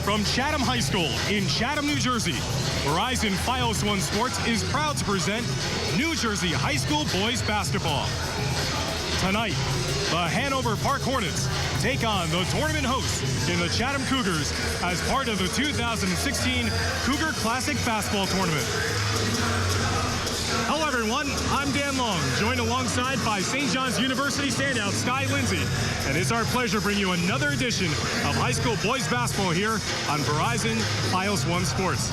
From Chatham High School in Chatham, New Jersey, Verizon Fios One Sports is proud to present New Jersey High School Boys Basketball. Tonight, the Hanover Park Hornets take on the tournament hosts in the Chatham Cougars as part of the 2016 Cougar Classic Basketball Tournament. Hello everyone, I'm Dan Long, joined alongside by St. John's University standout Sky Lindsay, and it's our pleasure to bring you another edition of high school boys basketball here on Verizon Fios One Sports.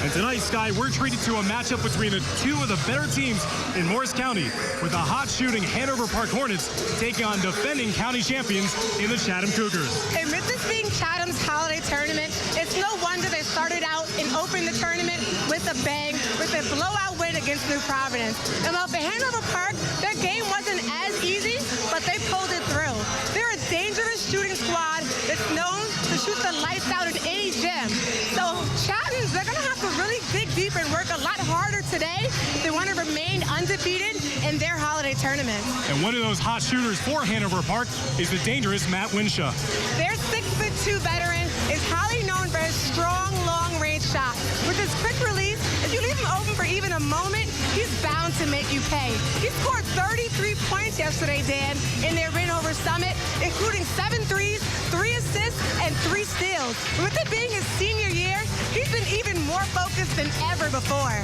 And tonight, Sky, we're treated to a matchup between the two of the better teams in Morris County, with the hot shooting Hanover Park Hornets taking on defending county champions in the Chatham Cougars. And with this being Chatham's holiday tournament, it's no wonder they started out and opened the tournament with a bang, with a blowout win against New Providence. And while for Hanover Park, their game wasn't as easy, but they pulled it through. They're a dangerous shooting squad that's known to shoot the lights out in any gym. So Chatham's, they're going to have to really dig deep and work a lot harder today if they want to remain undefeated in their holiday tournament. And one of those hot shooters for Hanover Park is the dangerous Matt Winshaw. Their 6'2" veteran is highly known for his strong, long-range shot. With his quick release, if you leave him open for even a moment, he's bound to make you pay. He scored 33 points yesterday, Dan, in their win over Summit, including 7 threes, 3 assists, and 3 steals. With it being his senior year, he's been even more focused than ever before.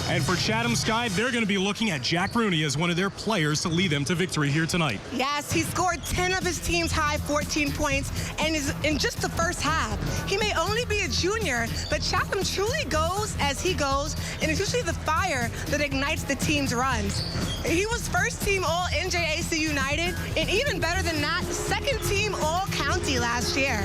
And for Chatham, Sky, they're going to be looking at Jack Rooney as one of their players to lead them to victory here tonight. Yes, he scored 10 of his team's high 14 points and is in just the first half. He may only be a junior, but Chatham truly goes as he goes, and it's usually the fire that ignites the team's runs. He was first team all NJAC United, and even better than that, second team all county last year.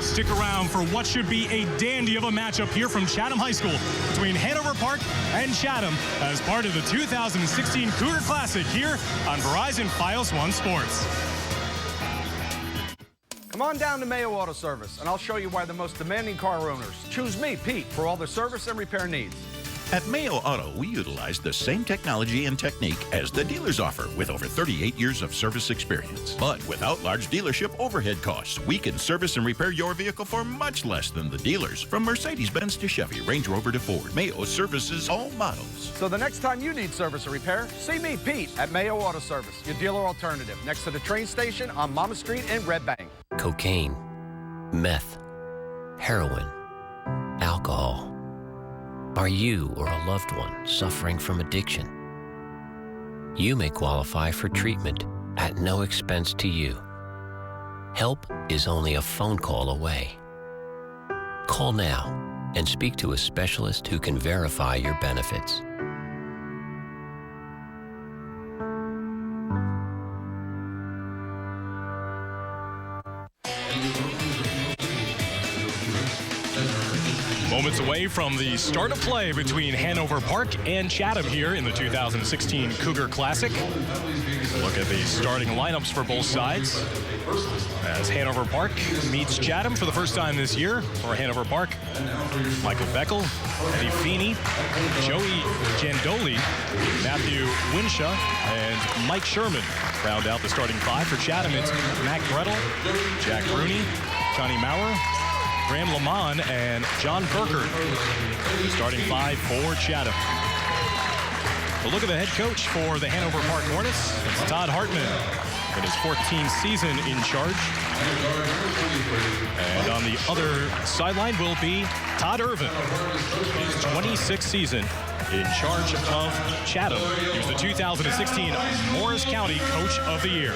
Stick around for what should be a dandy of a matchup here from Chatham High School between Hanover Park and Chatham as part of the 2016 Cougar Classic here on Verizon Fios One Sports. Come on down to Mayo Auto Service, and I'll show you why the most demanding car owners choose me, Pete, for all their service and repair needs. At Mayo Auto, we utilize the same technology and technique as the dealers offer, with over 38 years of service experience. But without large dealership overhead costs, we can service and repair your vehicle for much less than the dealers. From Mercedes-Benz to Chevy, Range Rover to Ford, Mayo services all models. So the next time you need service or repair, see me, Pete, at Mayo Auto Service, your dealer alternative, next to the train station on Mama Street in Red Bank. Cocaine, meth, heroin, alcohol. Are you or a loved one suffering from addiction? You may qualify for treatment at no expense to you. Help is only a phone call away. Call now and speak to a specialist who can verify your benefits. Moments away from the start of play between Hanover Park and Chatham here in the 2016 Cougar Classic. Look at the starting lineups for both sides as Hanover Park meets Chatham for the first time this year. For Hanover Park, Michael Beckel, Eddie Feeney, Joey Jandoli, Matthew Winshaw, and Mike Sherman round out the starting 5. For Chatham, it's Matt Gretel, Jack Rooney, Johnny Maurer, Graham Lamont, and John Burkert. Starting 5 for Chatham. But look at the head coach for the Hanover Park Hornets. It's Todd Hartman in his 14th season in charge. And on the other sideline will be Todd Irvin, his 26th season in charge of Chatham. He was the 2016 Morris County Coach of the Year.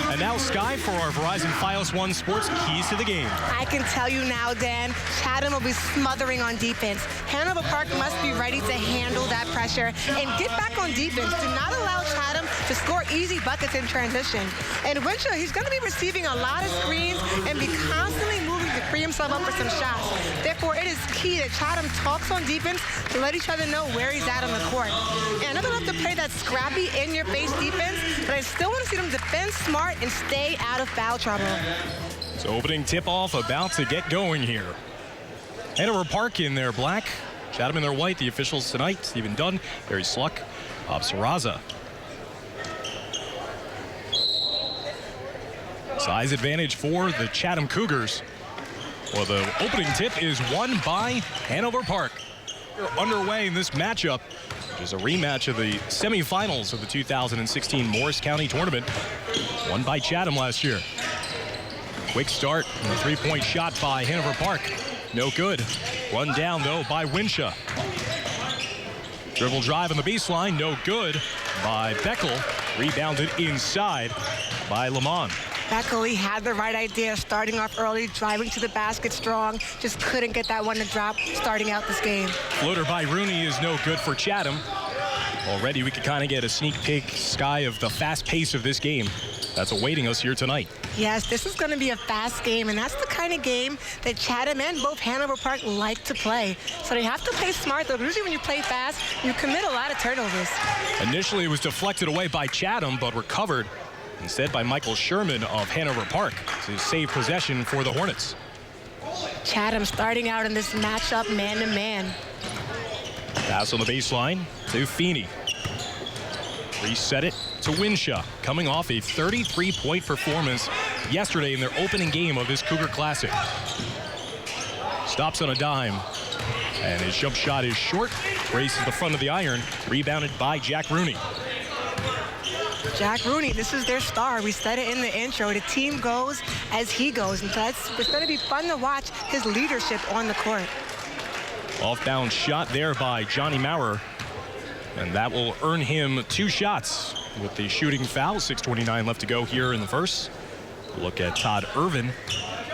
And now, Sky, for our Verizon Fios One Sports Keys to the Game. I can tell you now, Dan, Chatham will be smothering on defense. Hanover Park must be ready to handle that pressure and get back on defense. Do not allow Chatham to score easy buckets in transition. And Winshaw, he's going to be receiving a lot of screens and be constantly moving to free himself up for some shots. Therefore, it is key that Chatham talks on defense to let each other know where he's at on the court. And I don't have to play that scrappy, in-your-face defense, but I still want to see them defend smart and stay out of foul trouble. So opening tip-off about to get going here. Hanover Park in their black, Chatham in their white. The officials tonight, Stephen Dunn, Barry Sluck, Bob Sarraza. Size advantage for the Chatham Cougars. Well, the opening tip is won by Hanover Park. We're underway in this matchup, which is a rematch of the semifinals of the 2016 Morris County Tournament, won by Chatham last year. Quick start, and a three-point shot by Hanover Park. No good. Run down, though, by Winshaw. Dribble drive on the baseline, no good by Beckel. Rebounded inside by Lamont. Beckel, he had the right idea, starting off early, driving to the basket strong. Just couldn't get that one to drop starting out this game. Floater by Rooney is no good for Chatham. Already we could kind of get a sneak peek sky of the fast pace of this game that's awaiting us here tonight. Yes, this is going to be a fast game, and that's the kind of game that Chatham and both Hanover Park like to play. So they have to play smart, though. Usually when you play fast, you commit a lot of turnovers. Initially, it was deflected away by Chatham, but recovered instead by Michael Sherman of Hanover Park to save possession for the Hornets. Chatham starting out in this matchup man-to-man. Pass on the baseline to Feeney. Reset it to Winshaw, coming off a 33-point performance yesterday in their opening game of this Cougar Classic. Stops on a dime, and his jump shot is short. Races the front of the iron, rebounded by Jack Rooney. Jack Rooney, this is their star. We said it in the intro. The team goes as he goes, and it's going to be fun to watch his leadership on the court. Off-bound shot there by Johnny Maurer, and that will earn him 2 shots with the shooting foul. 6:29 left to go here in the first. Look at Todd Irvin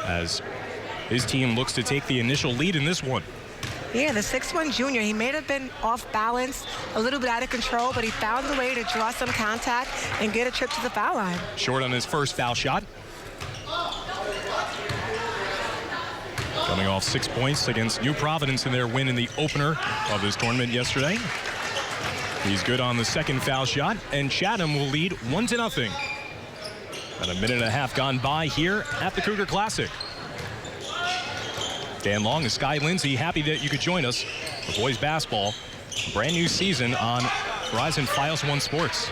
as his team looks to take the initial lead in this one. Yeah, the 6'1" junior, he may have been off balance, a little bit out of control, but he found a way to draw some contact and get a trip to the foul line. Short on his first foul shot. Coming off 6 points against New Providence in their win in the opener of this tournament yesterday. He's good on the second foul shot, and Chatham will lead 1-0. And a minute and a half gone by here at the Cougar Classic. Dan Long and Sky Lindsay, happy that you could join us for boys basketball. Brand new season on Verizon Fios 1 Sports.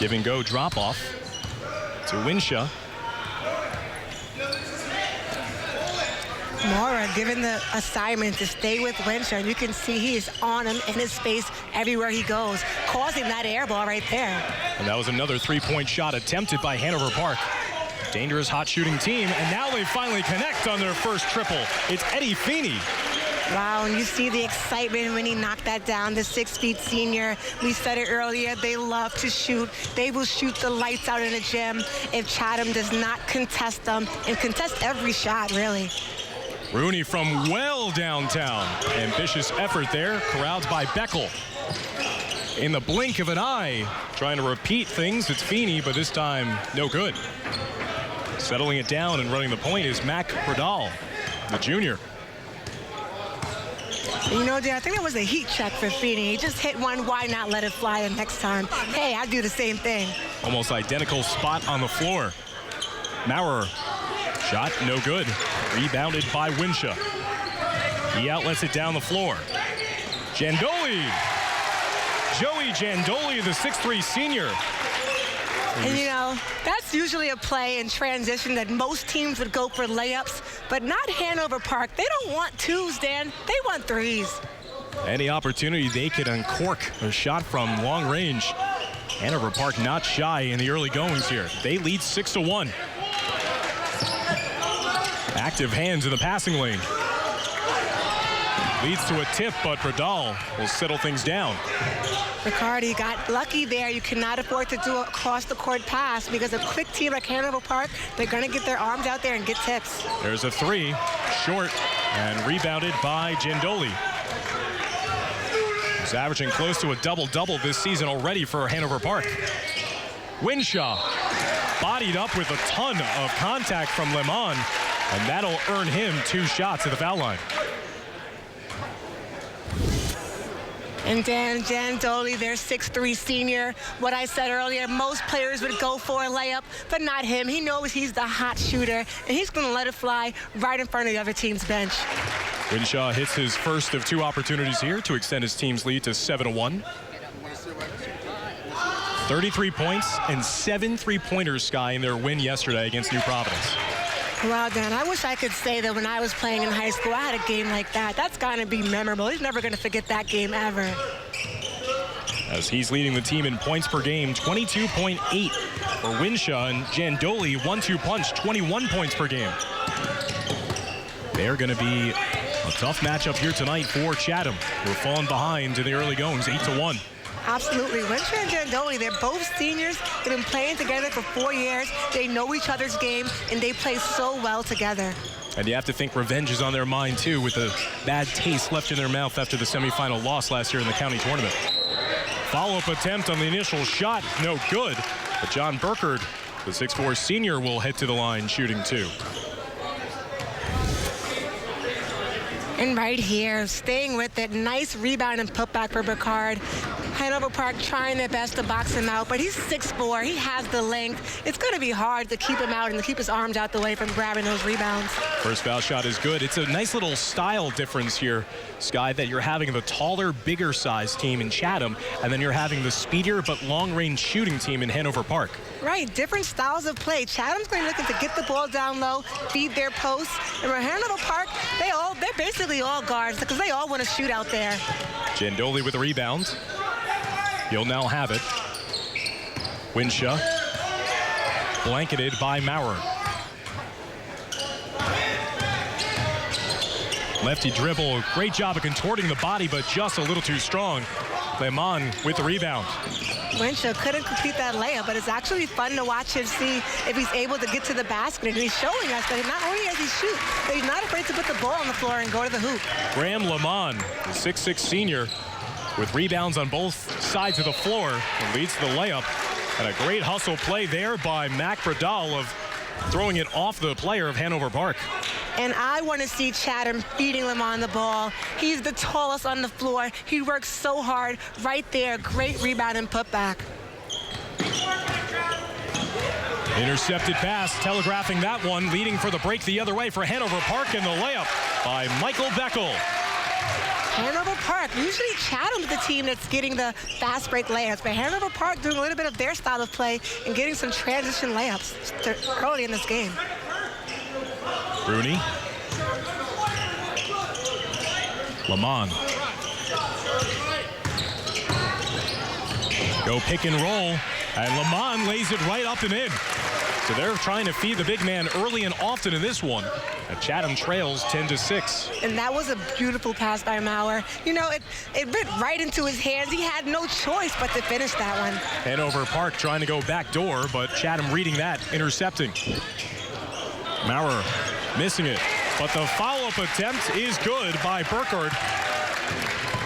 Give and go drop off to Winshaw. Mora given the assignment to stay with Winshaw. You can see he is on him in his face everywhere he goes, causing that air ball right there. And that was another three-point shot attempted by Hanover Park. Dangerous hot shooting team, and now they finally connect on their first triple. It's Eddie Feeney. Wow, and you see the excitement when he knocked that down, the 6' senior. We said it earlier, they love to shoot. They will shoot the lights out in the gym if Chatham does not contest them, and contest every shot, really. Rooney from well downtown. Ambitious effort there, corralled by Beckel. In the blink of an eye, trying to repeat things, it's Feeney, but this time, no good. Settling it down and running the point is Mac Pradal, the junior. You know, Dan, I think it was a heat check for Feeney. He just hit one, why not let it fly the next time? Hey, I do the same thing. Almost identical spot on the floor. Maurer, shot no good. Rebounded by Winshaw. He outlets it down the floor. Jandoli. Joey Jandoli, the 6'3" senior. And you know, that's usually a play in transition that most teams would go for layups, but not Hanover Park. They don't want 2s, Dan. They want 3s. Any opportunity they could uncork a shot from long range. Hanover Park not shy in the early goings here. They lead 6-1. Active hands in the passing lane. Leads to a tip, but Pradal will settle things down. Riccardi got lucky there. You cannot afford to do a cross-the-court pass because a quick team like Hanover Park, they're going to get their arms out there and get tips. There's a 3, short, and rebounded by Jandoli. He's averaging close to a double-double this season already for Hanover Park. Winshaw bodied up with a ton of contact from Lemon, and that'll earn him 2 shots at the foul line. And Dan Jandoli, their 6'3" senior. What I said earlier, most players would go for a layup, but not him. He knows he's the hot shooter, and he's going to let it fly right in front of the other team's bench. Winshaw hits his first of 2 opportunities here to extend his team's lead to 7-1. 33 points and 7 3-pointers, Sky, in their win yesterday against New Providence. Well, Dan, I wish I could say that when I was playing in high school, I had a game like that. That's going to be memorable. He's never going to forget that game ever. As he's leading the team in points per game, 22.8 for Winshaw, and Jandoli 1-2 punch, 21 points per game. They're going to be a tough matchup here tonight for Chatham. We're falling behind in the early goings, 8-1. Absolutely. Winshaw and Jandoli, they're both seniors. They've been playing together for 4 years. They know each other's game, and they play so well together. And you have to think revenge is on their mind, too, with the bad taste left in their mouth after the semifinal loss last year in the county tournament. Follow-up attempt on the initial shot, no good. But John Burkhardt, the 6'4 senior, will head to the line shooting 2. And right here, staying with it, nice rebound and putback for Burkhardt. Hanover Park trying their best to box him out, but he's 6'4", he has the length. It's going to be hard to keep him out and to keep his arms out the way from grabbing those rebounds. First foul shot is good. It's a nice little style difference here, Sky, that you're having the taller, bigger size team in Chatham, and then you're having the speedier but long-range shooting team in Hanover Park. Right, different styles of play. Chatham's going to be looking to get the ball down low, feed their posts. And for Hanover Park, they're basically all guards because they all want to shoot out there. Jandoli with a rebound. He'll now have it. Winshaw blanketed by Maurer. Lefty dribble, great job of contorting the body, but just a little too strong. Lemon with the rebound. Winshaw couldn't complete that layup, but it's actually fun to watch him see if he's able to get to the basket. And he's showing us that not only does he shoot, but he's not afraid to put the ball on the floor and go to the hoop. Graham Lemon, the 6'6 senior, with rebounds on both sides of the floor, and leads to the layup. And a great hustle play there by Mac Bradal of throwing it off the player of Hanover Park. And I want to see Chatham feeding Lemon the ball. He's the tallest on the floor. He works so hard right there. Great rebound and putback. Intercepted pass, telegraphing that one, leading for the break the other way for Hanover Park, and the layup by Michael Beckel. Hanover Park, usually Chatham's the team that's getting the fast break layups, but Hanover Park doing a little bit of their style of play and getting some transition layups early in this game. Rooney. Lemon. Go pick and roll, and Lemon lays it right up and in. So they're trying to feed the big man early and often in this one. And Chatham trails 10-6. And that was a beautiful pass by Maurer. You know, it went right into his hands. He had no choice but to finish that one. Hanover Park trying to go back door, but Chatham reading that, intercepting. Maurer missing it, but the follow-up attempt is good by Burkhardt.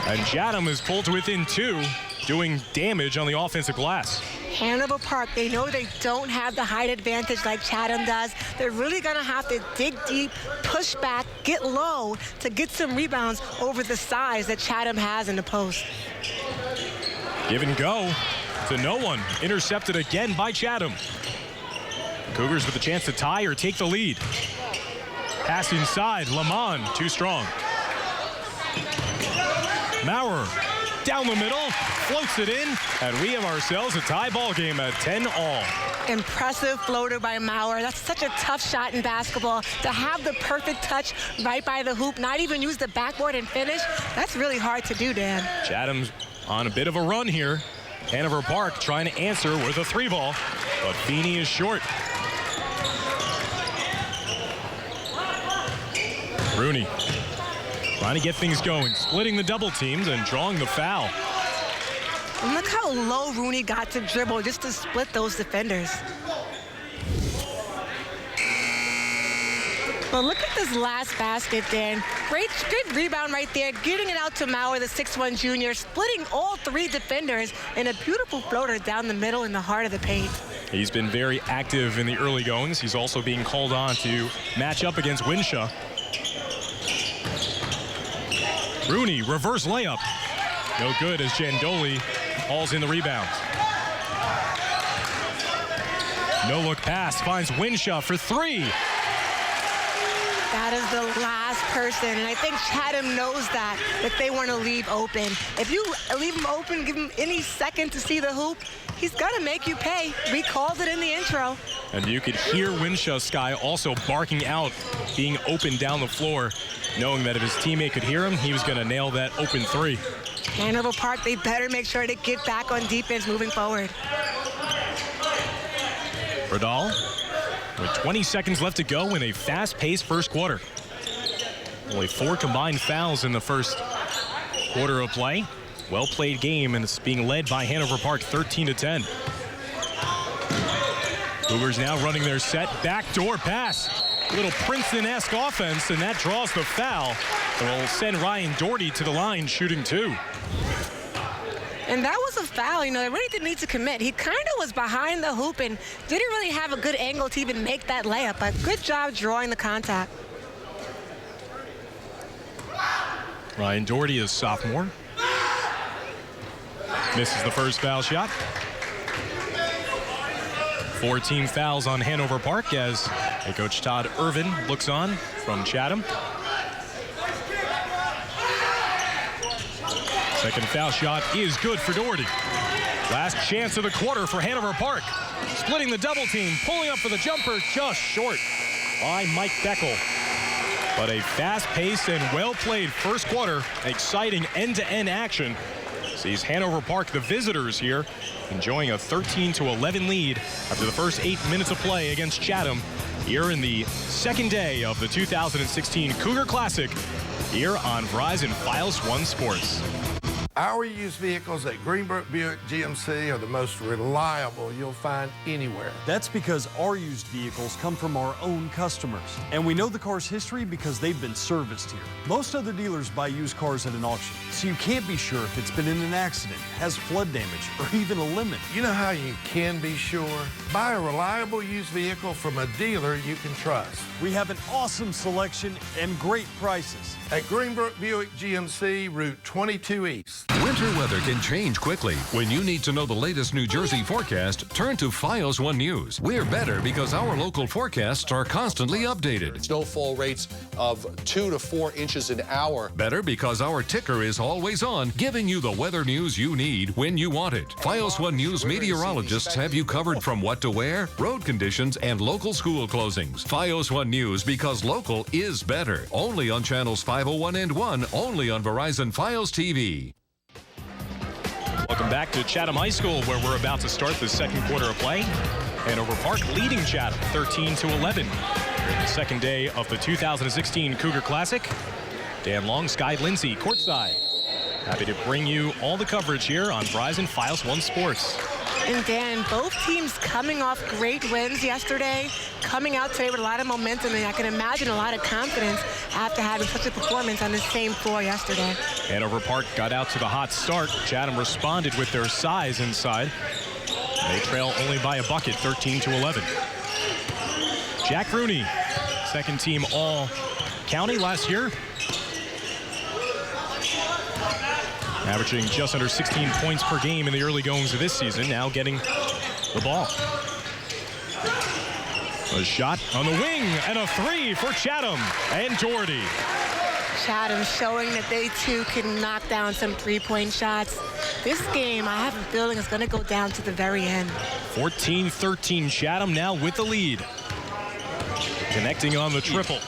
And Chatham is pulled to within 2, doing damage on the offensive glass. Hanover Park, they know they don't have the height advantage like Chatham does. They're really going to have to dig deep, push back, get low to get some rebounds over the size that Chatham has in the post. Give and go to no one. Intercepted again by Chatham. Cougars with a chance to tie or take the lead. Pass inside, Lemon, too strong. Maurer down the middle, floats it in, and we have ourselves a tie ball game at 10-all. Impressive floater by Maurer. That's such a tough shot in basketball. To have the perfect touch right by the hoop, not even use the backboard and finish, that's really hard to do, Dan. Chatham's on a bit of a run here. Hanover Park trying to answer with a 3-ball, but Feeney is short. Rooney trying to get things going, splitting the double teams and drawing the foul. And look how low Rooney got to dribble just to split those defenders. But look at this last basket, Dan. Great rebound right there, getting it out to Maurer, the 6'1 junior, splitting all 3 defenders, and a beautiful floater down the middle in the heart of the paint. He's been very active in the early goings. He's also being called on to match up against Winshaw. Rooney, reverse layup. No good as Jandoli hauls in the rebound. No look pass finds Winshaw for 3. That is the last person, and I think Chatham knows that they want to leave open. If you leave him open, give him any second to see the hoop, he's going to make you pay. We called it in the intro. And you could hear Winshaw Sky also barking out, being open down the floor, knowing that if his teammate could hear him, he was going to nail that open three. Hanover Park, they better make sure to get back on defense moving forward. Radal with 20 seconds left to go in a fast-paced first quarter. Only 4 combined fouls in the first quarter of play. Well-played game, and it's being led by Hanover Park 13-10. Cougars now running their set. Backdoor pass. A little Princeton-esque offense, and that draws the foul. And will send Ryan Doherty to the line, shooting 2. And that was a foul, you know, they really didn't need to commit. He kind of was behind the hoop and didn't really have a good angle to even make that layup, but good job drawing the contact. Ryan Doherty is sophomore. Misses the first foul shot. 14 fouls on Hanover Park as head coach Todd Irvin looks on from Chatham. Second foul shot is good for Doherty. Last chance of the quarter for Hanover Park. Splitting the double team, pulling up for the jumper, just short by Mike Beckel. But a fast-paced and well-played first quarter, exciting end-to-end action, sees Hanover Park, the visitors here, enjoying a 13-11 lead after the first 8 minutes of play against Chatham here in the second day of the 2016 Cougar Classic here on Verizon Fios One Sports. Our used vehicles at Greenbrook Buick GMC are the most reliable you'll find anywhere. That's because our used vehicles come from our own customers. And we know the car's history because they've been serviced here. Most other dealers buy used cars at an auction, so you can't be sure if it's been in an accident, has flood damage, or even a lemon. You know how you can be sure? Buy a reliable used vehicle from a dealer you can trust. We have an awesome selection and great prices. At Greenbrook Buick GMC, Route 22 East. Winter weather can change quickly. When you need to know the latest New Jersey forecast, turn to Fios One News. We're better because our local forecasts are constantly updated. Snowfall rates of 2 to 4 inches an hour. Better because our ticker is always on, giving you the weather news you need when you want it. Fios One News meteorologists have you covered from what to wear, road conditions, and local school closings. Fios One News because local is better. Only on channels 501 and 1, only on Verizon Fios TV. Welcome back to Chatham High School, where we're about to start the second quarter of play. Hanover Park leading Chatham 13-11 in the second day of the 2016 Cougar Classic. Dan Long, Sky Lindsay, courtside. Happy to bring you all the coverage here on Verizon Fios One Sports. And Dan, both teams coming off great wins yesterday, coming out today with a lot of momentum, and I can imagine a lot of confidence after having such a performance on the same floor yesterday. Hanover Park got out to the hot start. Chatham responded with their size inside. They trail only by a bucket, 13-11. Jack Rooney, second team All-County last year. Averaging just under 16 points per game in the early goings of this season, now getting the ball. A shot on the wing and a three for Chatham and Doherty. Chatham showing that they too can knock down some three-point shots. This game, I have a feeling, is going to go down to the very end. 14-13 Chatham now with the lead. Connecting on the triple.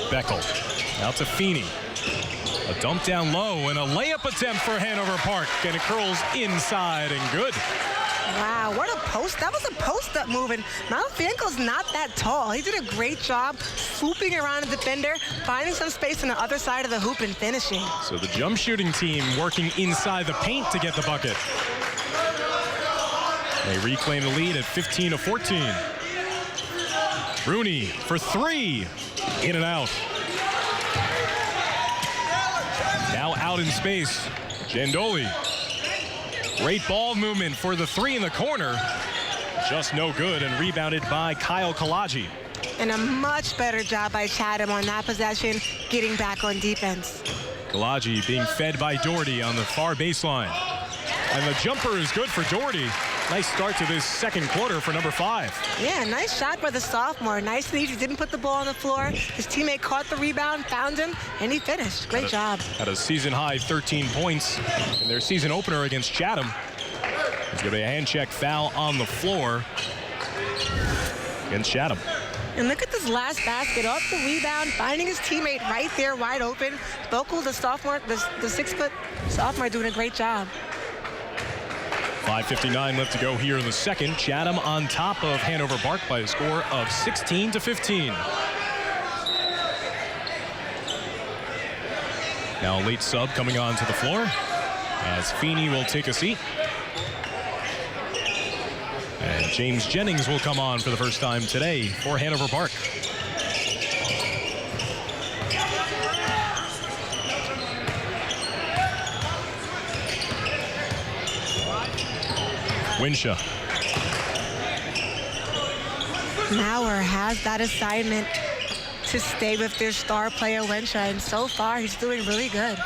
Beckel out to Feeney. A dump down low and a layup attempt for Hanover Park, and it curls inside and good. Wow, what a post. That was a post-up move, and Malfianco's not that tall. He did a great job swooping around the defender, finding some space on the other side of the hoop and finishing. So the jump shooting team working inside the paint to get the bucket. They reclaim the lead at 15-14. Rooney for three, in and out. Now out in space, Jandoli. Great ball movement for the three in the corner. Just no good, and rebounded by Kyle Kalaji. And a much better job by Chatham on that possession, getting back on defense. Kalaji being fed by Doherty on the far baseline. And the jumper is good for Doherty. Nice start to this second quarter for number 5. Yeah, nice shot by the sophomore. Nice and easy. Didn't put the ball on the floor. His teammate caught the rebound, found him, and he finished. Great job. Had a season-high 13 points in their season opener against Chatham. There's going to be a hand check foul on the floor against Chatham. And look at this last basket. Off the rebound, finding his teammate right there wide open. Bokel, the sophomore, the 6-foot sophomore, doing a great job. 5:59 left to go here in the second. Chatham on top of Hanover Park by a score of 16-15. Now a late sub coming onto the floor as Feeney will take a seat. And James Jennings will come on for the first time today for Hanover Park. Winshaw. Maurer has that assignment to stay with their star player Winshaw, and so far he's doing really good.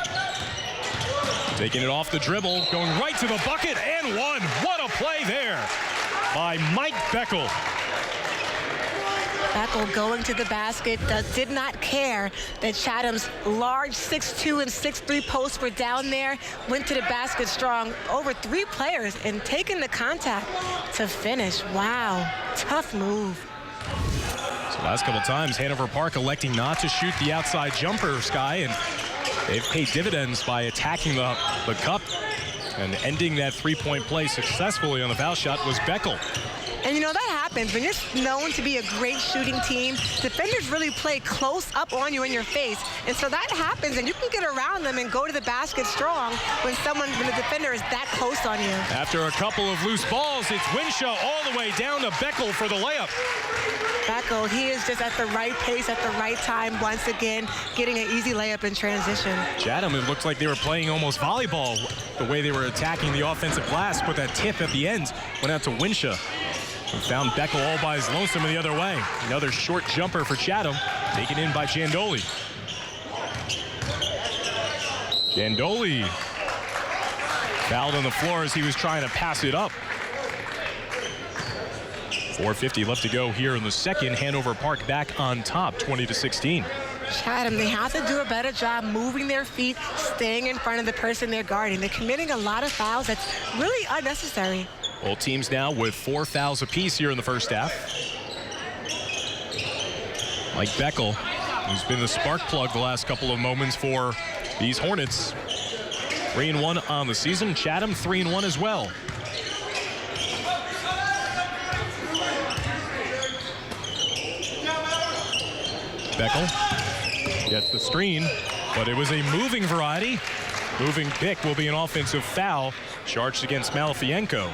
Taking it off the dribble, going right to the bucket, and one. What a play there by Mike Beckel. Beckel going to the basket, did not care that Chatham's large 6'2" and 6'3" posts were down there, went to the basket strong, over 3 players, and taking the contact to finish. Wow, tough move. So last couple times, Hanover Park electing not to shoot the outside jumper, Sky, and they've paid dividends by attacking the cup and ending that 3-point play successfully on the foul shot was Beckel. And you know, that happens when you're known to be a great shooting team. Defenders really play close up on you in your face. And so that happens, and you can get around them and go to the basket strong when the defender is that close on you. After a couple of loose balls, it's Winshaw all the way down to Beckel for the layup. Beckel, he is just at the right pace at the right time once again, getting an easy layup in transition. Chatham, it looked like they were playing almost volleyball the way they were attacking the offensive glass, but that tip at the end went out to Winshaw. We found Beckel all by his lonesome the other way. Another short jumper for Chatham, taken in by Jandoli. Jandoli fouled on the floor as he was trying to pass it up. 4:50 left to go here in the second. Hanover Park back on top, 20-16. Chatham, they have to do a better job moving their feet, staying in front of the person they're guarding. They're committing a lot of fouls that's really unnecessary. Both teams now with 4 fouls apiece here in the first half. Mike Beckel, who's been the spark plug the last couple of moments for these Hornets. 3-1 on the season. Chatham 3-1 as well. Beckel gets the screen, but it was a moving variety. Moving pick will be an offensive foul charged against Malafienko.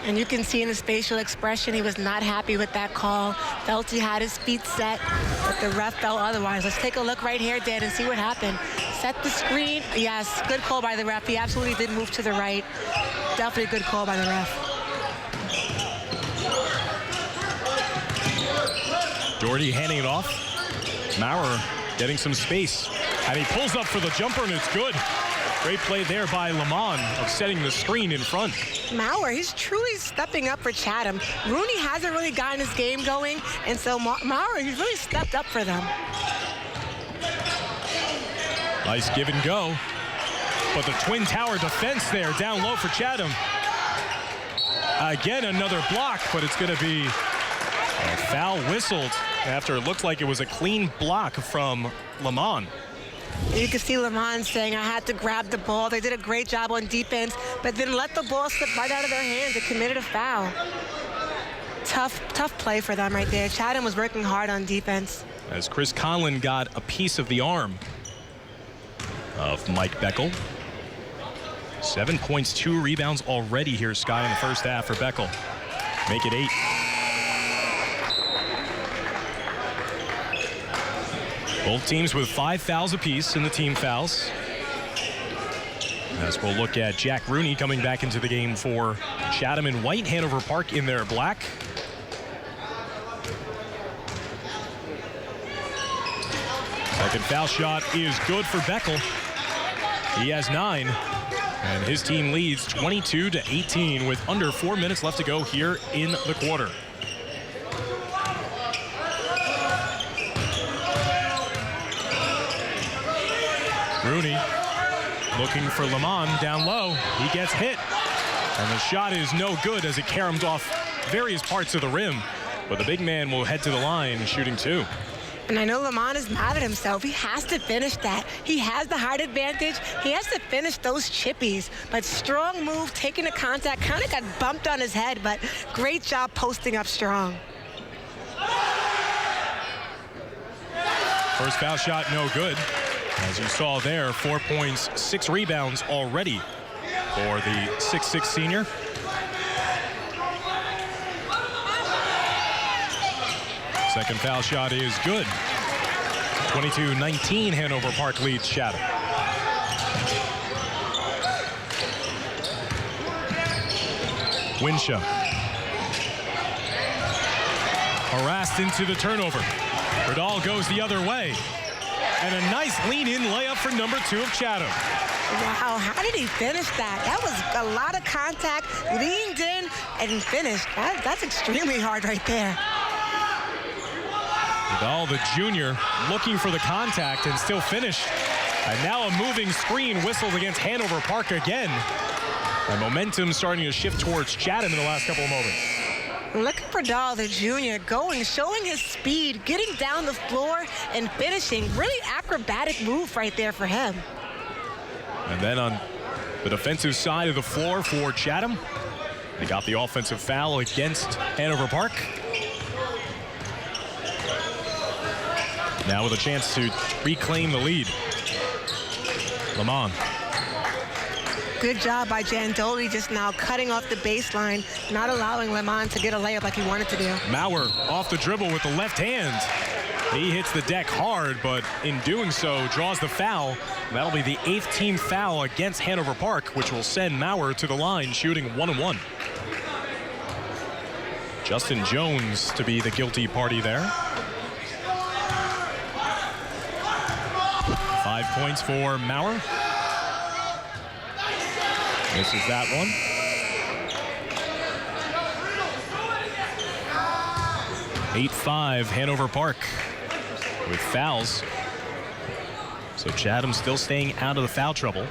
And you can see in his facial expression he was not happy with that call. Felt he had his feet set, but the ref felt otherwise. Let's take a look right here, Dan, and see what happened. Set the screen. Yes, good call by the ref. He absolutely did move to the right. Definitely a good call by the ref. Doherty handing it off. Maurer getting some space. And he pulls up for the jumper, and it's good. Great play there by Lamont of setting the screen in front. Maurer, he's truly stepping up for Chatham. Rooney hasn't really gotten his game going, and so Maurer, he's really stepped up for them. Nice give and go. But the Twin Tower defense there down low for Chatham. Again, another block, but it's going to be a foul whistled after it looked like it was a clean block from Lamont. You can see Lamont saying, I had to grab the ball. They did a great job on defense, but then let the ball slip right out of their hands. They committed a foul. Tough play for them right there. Chatham was working hard on defense. As Chris Conlon got a piece of the arm of Mike Beckel. 7 points, 2 rebounds already here, Sky, in the first half for Beckel. Make it 8. Both teams with 5 fouls apiece in the team fouls. As we'll look at Jack Rooney coming back into the game for Chatham in white, Hanover Park in their black. Second foul shot is good for Beckel. He has 9. And his team leads 22-18 with under 4 minutes left to go here in the quarter. Rooney looking for Lamont down low. He gets hit. And the shot is no good as it caroms off various parts of the rim. But the big man will head to the line shooting 2. And I know Lamont is mad at himself. He has to finish that. He has the height advantage. He has to finish those chippies. But strong move, taking the contact, kind of got bumped on his head, but great job posting up strong. First foul shot, no good. As you saw there, 4 points, 6 rebounds already for the 6'6" senior. Second foul shot is good. 22-19, Hanover Park leads Chatham. Winshaw. Harassed into the turnover. Riddle goes the other way. And a nice lean-in layup for number 2 of Chatham. Wow, how did he finish that? That was a lot of contact, leaned in, and finished. That's extremely hard right there. Riddle, the junior, looking for the contact and still finished. And now a moving screen whistled against Hanover Park again. And momentum starting to shift towards Chatham in the last couple of moments. Looking for Dahl, the junior, showing his speed, getting down the floor and finishing. Really acrobatic move right there for him. And then on the defensive side of the floor for Chatham, they got the offensive foul against Hanover Park. Now with a chance to reclaim the lead. Lamont. Good job by Jandoli just now cutting off the baseline, not allowing Lamont to get a layup like he wanted to do. Maurer off the dribble with the left hand. He hits the deck hard, but in doing so, draws the foul. That'll be the 8th team foul against Hanover Park, which will send Maurer to the line, shooting 1-1. Justin Jones to be the guilty party there. 5 points for Maurer. Misses that one. (8-5) Hanover Park with fouls. So Chatham still staying out of the foul trouble.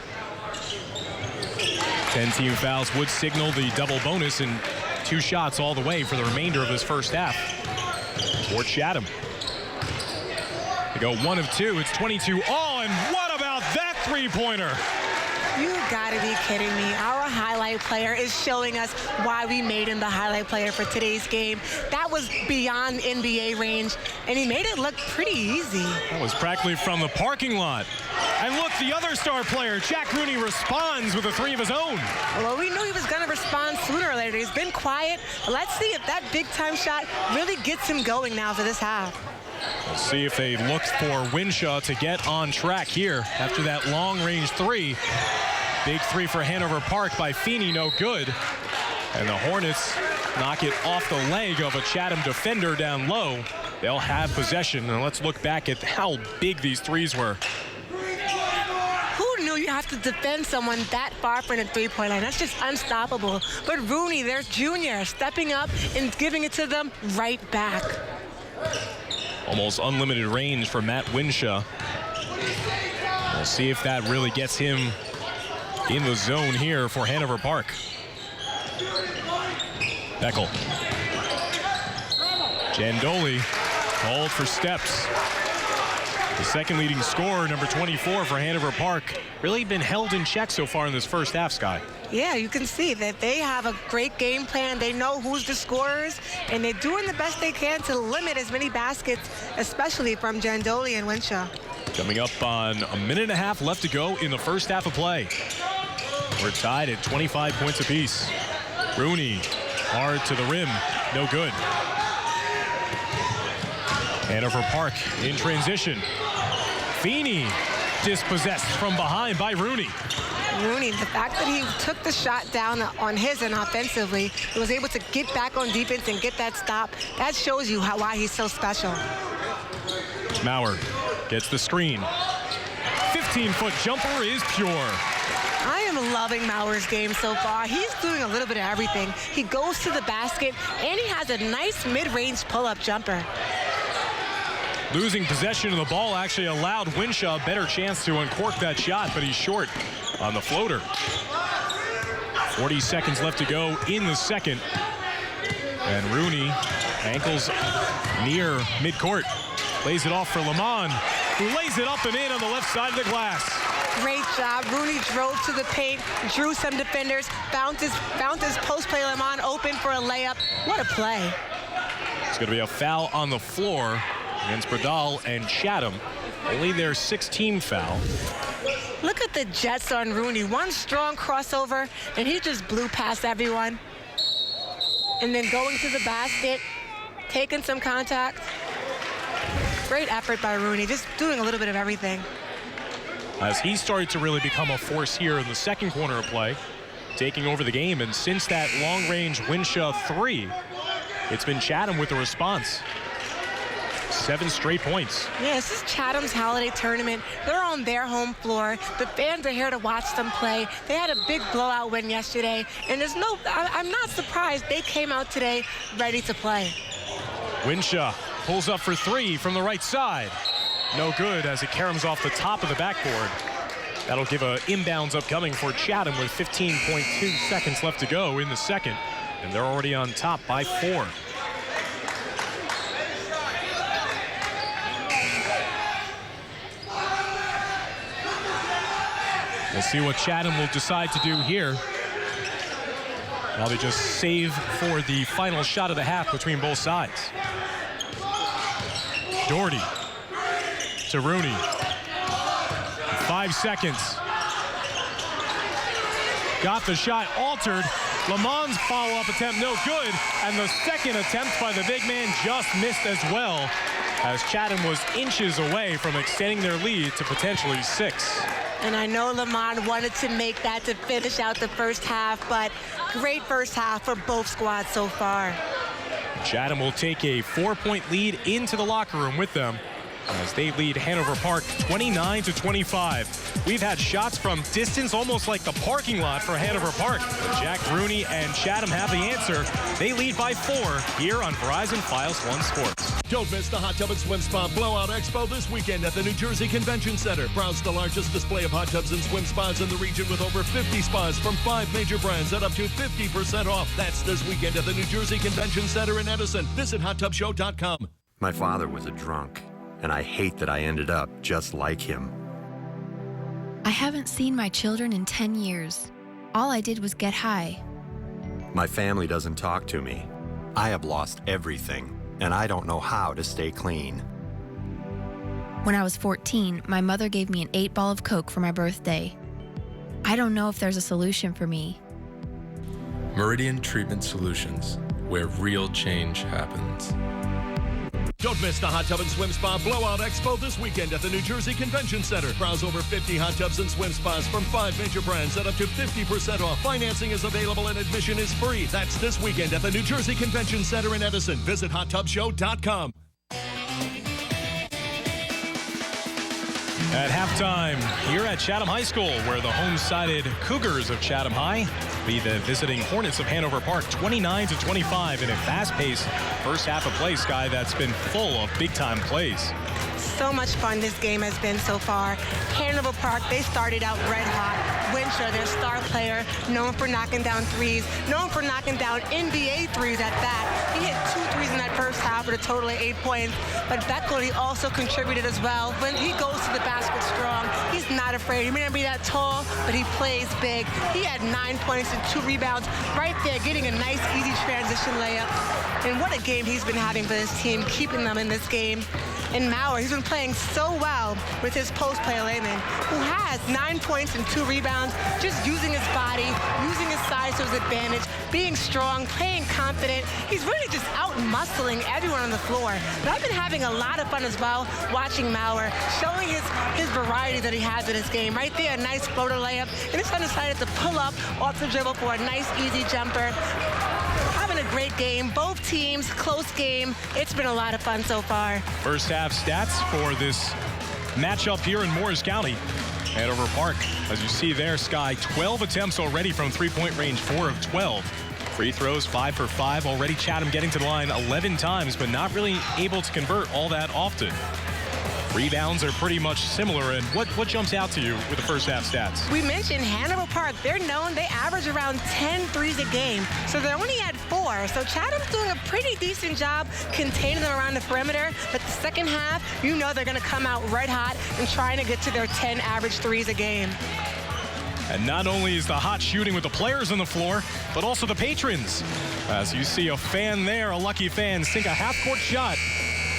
10 team fouls would signal the double bonus and 2 shots all the way for the remainder of this first half for Chatham. They go 1 of 2. It's 22 all, and what about that three-pointer? You gotta be kidding me. Our highlight player is showing us why we made him the highlight player for today's game. That was beyond NBA range, and he made it look pretty easy. That was practically from the parking lot. And look, the other star player, Jack Rooney, responds with a 3 of his own. Well, we knew he was gonna respond sooner or later. He's been quiet. Let's see if that big-time shot really gets him going now for this half. We'll see if they look for Winshaw to get on track here after that long-range 3. Big 3 for Hanover Park by Feeney, no good. And the Hornets knock it off the leg of a Chatham defender down low. They'll have possession, and let's look back at how big these 3s were. Who knew you have to defend someone that far from the three-point line? That's just unstoppable. But Rooney, their junior, stepping up and giving it to them right back. Almost unlimited range for Matt Winshaw. We'll see if that really gets him in the zone here for Hanover Park. Beckel. Jandoli called for steps. The second leading scorer, number 24 for Hanover Park, really been held in check so far in this first half, Sky. Yeah, you can see that they have a great game plan. They know who's the scorers, and they're doing the best they can to limit as many baskets, especially from Jandoli and Winshaw. Coming up on a minute and a half left to go in the first half of play. We're tied at 25 points apiece. Rooney, hard to the rim, no good. Hanover Park in transition. Feeney dispossessed from behind by Rooney. Rooney, the fact that he took the shot down on his end offensively, he was able to get back on defense and get that stop. That shows you why he's so special. Maurer gets the screen. 15-foot jumper is pure. I am loving Mauer's game so far. He's doing a little bit of everything. He goes to the basket, and he has a nice mid-range pull-up jumper. Losing possession of the ball actually allowed Winshaw a better chance to uncork that shot, but he's short on the floater. 40 seconds left to go in the second. And Rooney ankles near midcourt. Lays it off for Lamont, who lays it up and in on the left side of the glass. Great job. Rooney drove to the paint, drew some defenders, found his post play Lamont open for a layup. What a play. It's going to be a foul on the floor against Bradal and Chatham. Only their 6th foul. Look at the jets on Rooney. One strong crossover, and he just blew past everyone. And then going to the basket, taking some contact. Great effort by Rooney, just doing a little bit of everything. As he started to really become a force here in the second quarter of play, taking over the game. And since that long-range Winshaw 3, it's been Chatham with the response. 7 straight points. Yeah, this is Chatham's holiday tournament. They're on their home floor. The fans are here to watch them play. They had a big blowout win yesterday, and I'm not surprised they came out today ready to play. Winshaw pulls up for 3 from the right side. No good as it caroms off the top of the backboard. That'll give a inbounds upcoming for Chatham with 15.2 seconds left to go in the second, and they're already on top by 4. We'll see what Chatham will decide to do here. Probably just save for the final shot of the half between both sides. Doherty to Rooney. 5 seconds. Got the shot altered. Lamont's follow-up attempt no good. And the second attempt by the big man just missed as well, as Chatham was inches away from extending their lead to potentially 6. And I know Lamont wanted to make that to finish out the first half, but great first half for both squads so far. Chatham will take a 4-point lead into the locker room with them as they lead Hanover Park 29-25. We've had shots from distance, almost like the parking lot for Hanover Park. But Jack Rooney and Chatham have the answer. They lead by 4 here on Verizon Files 1 Sports. Don't miss the Hot Tub and Swim Spa Blowout Expo this weekend at the New Jersey Convention Center. Browse the largest display of hot tubs and swim spas in the region with over 50 spas from 5 major brands at up to 50% off. That's this weekend at the New Jersey Convention Center in Edison. Visit hottubshow.com. My father was a drunk, and I hate that I ended up just like him. I haven't seen my children in 10 years. All I did was get high. My family doesn't talk to me. I have lost everything, and I don't know how to stay clean. When I was 14, my mother gave me an 8-ball of Coke for my birthday. I don't know if there's a solution for me. Meridian Treatment Solutions, where real change happens. Don't miss the Hot Tub and Swim Spa Blowout Expo this weekend at the New Jersey Convention Center. Browse over 50 hot tubs and swim spas from 5 major brands at up to 50% off. Financing is available and admission is free. That's this weekend at the New Jersey Convention Center in Edison. Visit hottubshow.com. At halftime here at Chatham High School, where the home-sided Cougars of Chatham High lead the visiting Hornets of Hanover Park 29-25 in a fast-paced first half of play, Sky, that's been full of big-time plays. So much fun this game has been so far. Hanover Park, they started out red hot. Winshaw, their star player, known for knocking down threes, known for knocking down NBA threes at that. He hit 2 threes in that first half with a total of 8 points. But Beckel, he also contributed as well. When he goes to the basket strong, he's not afraid. He may not be that tall, but he plays big. He had 9 points and 2 rebounds right there, getting a nice, easy transition layup. And what a game he's been having for this team, keeping them in this game. And Mauer, he's been playing so well with his post player Lehman, who has 9 points and 2 rebounds, just using his body, using his size to his advantage, being strong, playing confident. He's really just out-muscling everyone on the floor. But I've been having a lot of fun as well watching Mauer, showing his variety that he has in his game. Right there, a nice floater layup, and he's decided to pull up off the dribble for a nice, easy jumper. Having a great game. Both teams, close game. It's been a lot of fun so far. First half stats for this matchup here in Morris County. Hanover Park, as you see there, Sky, 12 attempts already from three-point range, 4 of 12. Free throws, 5 for 5. Already Chatham getting to the line 11 times, but not really able to convert all that often. Rebounds are pretty much similar. And what jumps out to you with the first half stats? We mentioned Hanover Park. They're known, they average around 10 threes a game. So they're only at 4. So Chatham's doing a pretty decent job containing them around the perimeter. But the second half, you know they're going to come out red hot and trying to get to their 10 average threes a game. And not only is the hot shooting with the players on the floor, but also the patrons. As you see a fan there, a lucky fan, sink a half-court shot.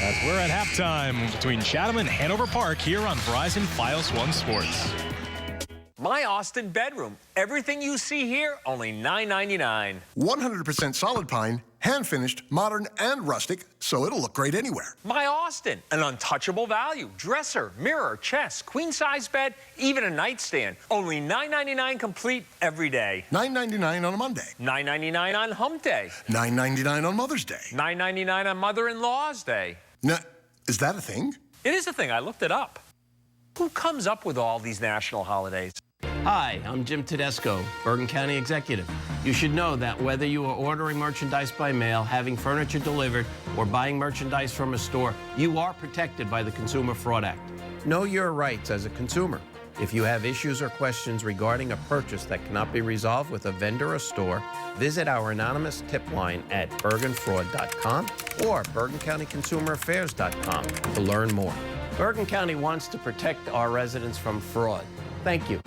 As we're at halftime between Chatham and Hanover Park here on Verizon Fios One Sports. My Austin bedroom. Everything you see here, only $9.99. 100% solid pine, hand-finished, modern, and rustic, so it'll look great anywhere. My Austin, an untouchable value. Dresser, mirror, chest, queen-size bed, even a nightstand. Only $9.99 complete every day. $9.99 on a Monday. $9.99 on Hump Day. $9.99 on Mother's Day. $9.99 on Mother-in-Law's Day. Now, is that a thing? It is a thing. I looked it up. Who comes up with all these national holidays? Hi, I'm Jim Tedesco, Bergen County Executive. You should know that whether you are ordering merchandise by mail, having furniture delivered, or buying merchandise from a store, you are protected by the Consumer Fraud Act. Know your rights as a consumer. If you have issues or questions regarding a purchase that cannot be resolved with a vendor or store, visit our anonymous tip line at bergenfraud.com or bergencountyconsumeraffairs.com to learn more. Bergen County wants to protect our residents from fraud. Thank you.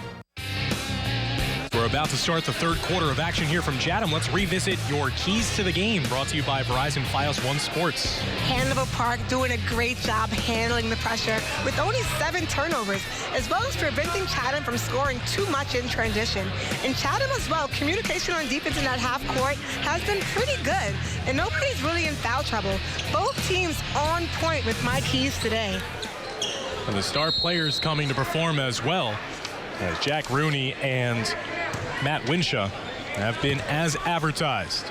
We're about to start the third quarter of action here from Chatham. Let's revisit your keys to the game, brought to you by Verizon Fios One Sports. Hanover Park doing a great job handling the pressure with only 7 turnovers, as well as preventing Chatham from scoring too much in transition. And Chatham as well, communication on defense in that half court has been pretty good, and nobody's really in foul trouble. Both teams on point with my keys today. And the star players coming to perform as well, as Jack Rooney and Matt Winshaw have been as advertised.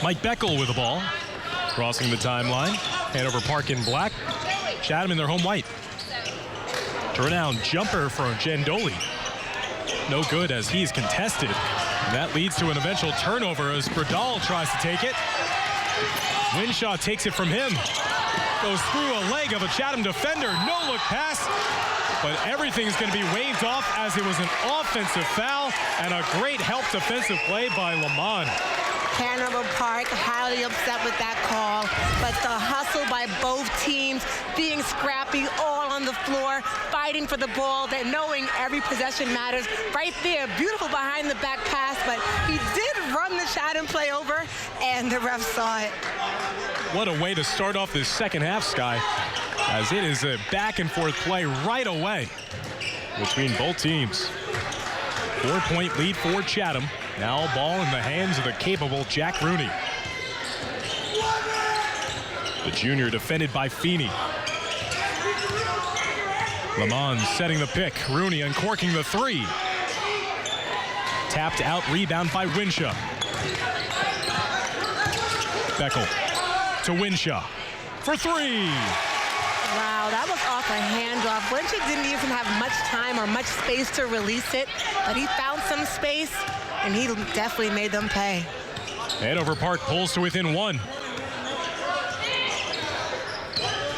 Mike Beckel with the ball, crossing the timeline. Hanover Park in black, Chatham in their home white. Turnaround jumper for Gendoli. No good as he's contested. And that leads to an eventual turnover as Bradal tries to take it. Winshaw takes it from him. Goes through a leg of a Chatham defender. No look pass. But everything's going to be waved off as it was an offensive foul and a great help defensive play by Lamont. Hanover Park highly upset with that call, but the hustle by both teams, being scrappy, all on the floor, fighting for the ball, that knowing every possession matters. Right there, beautiful behind the back pass, but he did run the Chatham play over, and the ref saw it. What a way to start off this second half, Sky, as it is a back and forth play right away between both teams. 4-point lead for Chatham. Now ball in the hands of the capable Jack Rooney. The junior defended by Feeney. Lamont setting the pick. Rooney uncorking the three. Tapped out rebound by Winshaw. Beckel to Winshaw for three. Wow, that was off a handoff. Winshaw didn't even have much time or much space to release it, but he found some space, and he definitely made them pay. Hanover Park pulls to within 1.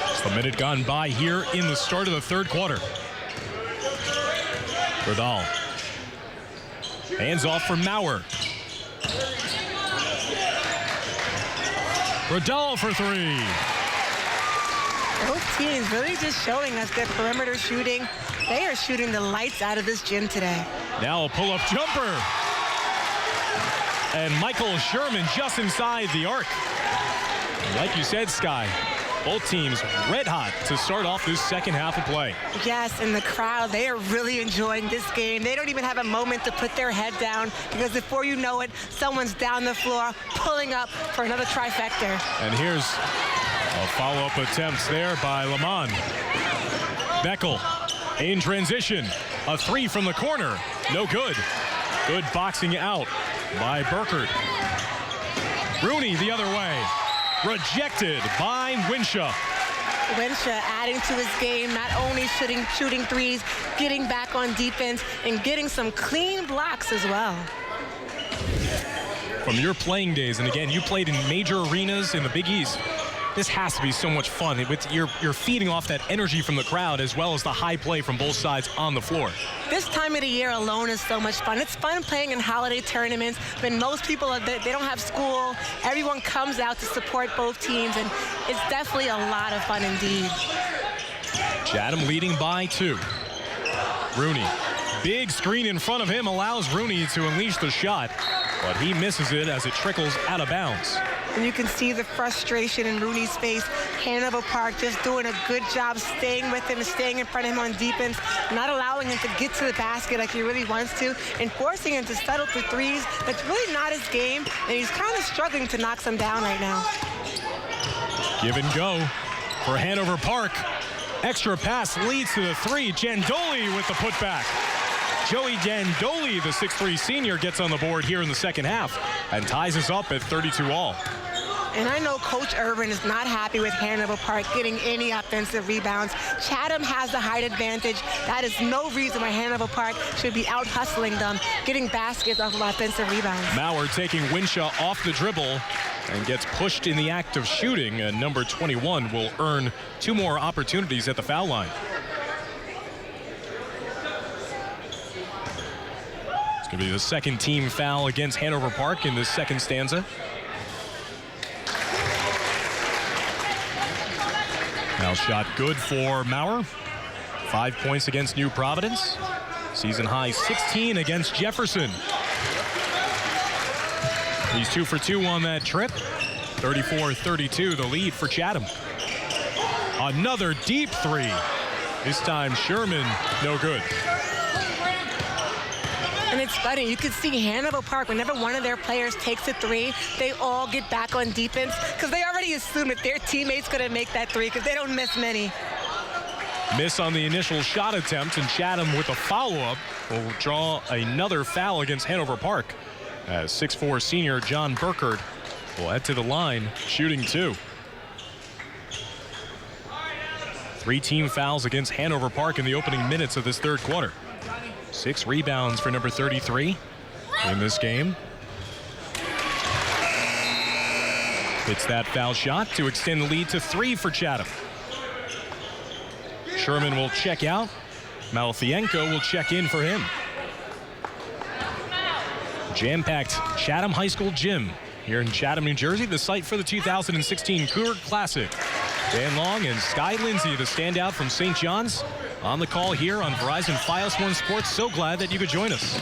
Just a minute gone by here in the start of the third quarter. Bradal. Hands off from Maurer. Bradal for three. Both teams really just showing us their perimeter shooting. They are shooting the lights out of this gym today. Now a pull-up jumper. And Michael Sherman just inside the arc. Like you said, Sky, both teams red hot to start off this second half of play. Yes, and the crowd, they are really enjoying this game. They don't even have a moment to put their head down, because before you know it, someone's down the floor pulling up for another trifecta. And here's a follow-up attempt there by Lamont. Beckel in transition. A three from the corner. No good. Good boxing out by Burkert. Rooney the other way. Rejected by Winshaw. Winsha adding to his game, not only shooting threes, getting back on defense, and getting some clean blocks as well. From your playing days, and again, you played in major arenas in the Big East, this has to be so much fun. You're feeding off that energy from the crowd as well as the high play from both sides on the floor. This time of the year alone is so much fun. It's fun playing in holiday tournaments when most people, they don't have school. Everyone comes out to support both teams, and it's definitely a lot of fun indeed. Chatham leading by 2. Rooney, big screen in front of him allows Rooney to unleash the shot, but he misses it as it trickles out of bounds. And you can see the frustration in Rooney's face. Hanover Park just doing a good job staying with him, staying in front of him on defense, not allowing him to get to the basket like he really wants to, and forcing him to settle for threes. That's really not his game, and he's kind of struggling to knock some down right now. Give and go for Hanover Park. Extra pass leads to the 3. Jandoli with the putback. Joey Jandoli, the 6'3 senior, gets on the board here in the second half and ties us up at 32 all. And I know Coach Irvin is not happy with Hanover Park getting any offensive rebounds. Chatham has the height advantage. That is no reason why Hanover Park should be out hustling them, getting baskets off of offensive rebounds. Maurer taking Winsha off the dribble and gets pushed in the act of shooting. And number 21 will earn 2 more opportunities at the foul line. It's going to be the second team foul against Hanover Park in this second stanza. Now shot good for Maurer. 5 points against New Providence. Season high 16 against Jefferson. He's 2 for 2 on that trip. 34-32, the lead for Chatham. Another deep 3. This time Sherman, no good. And it's funny, you can see Hanover Park, whenever one of their players takes a 3, they all get back on defense because they already assume that their teammate's going to make that 3 because they don't miss many. Miss on the initial shot attempt, and Chatham with a follow-up will draw another foul against Hanover Park as 6'4 senior John Burkert will head to the line, shooting 2. 3 team fouls against Hanover Park in the opening minutes of this third quarter. 6 rebounds for number 33 in this game. Hits that foul shot to extend the lead to 3 for Chatham. Sherman will check out. Malfienko will check in for him. Jam-packed Chatham High School gym here in Chatham, New Jersey, the site for the 2016 Cougar Classic. Dan Long and Sky Lindsay, the standout from St. John's, on the call here on Verizon Fios One Sports. So glad that you could join us.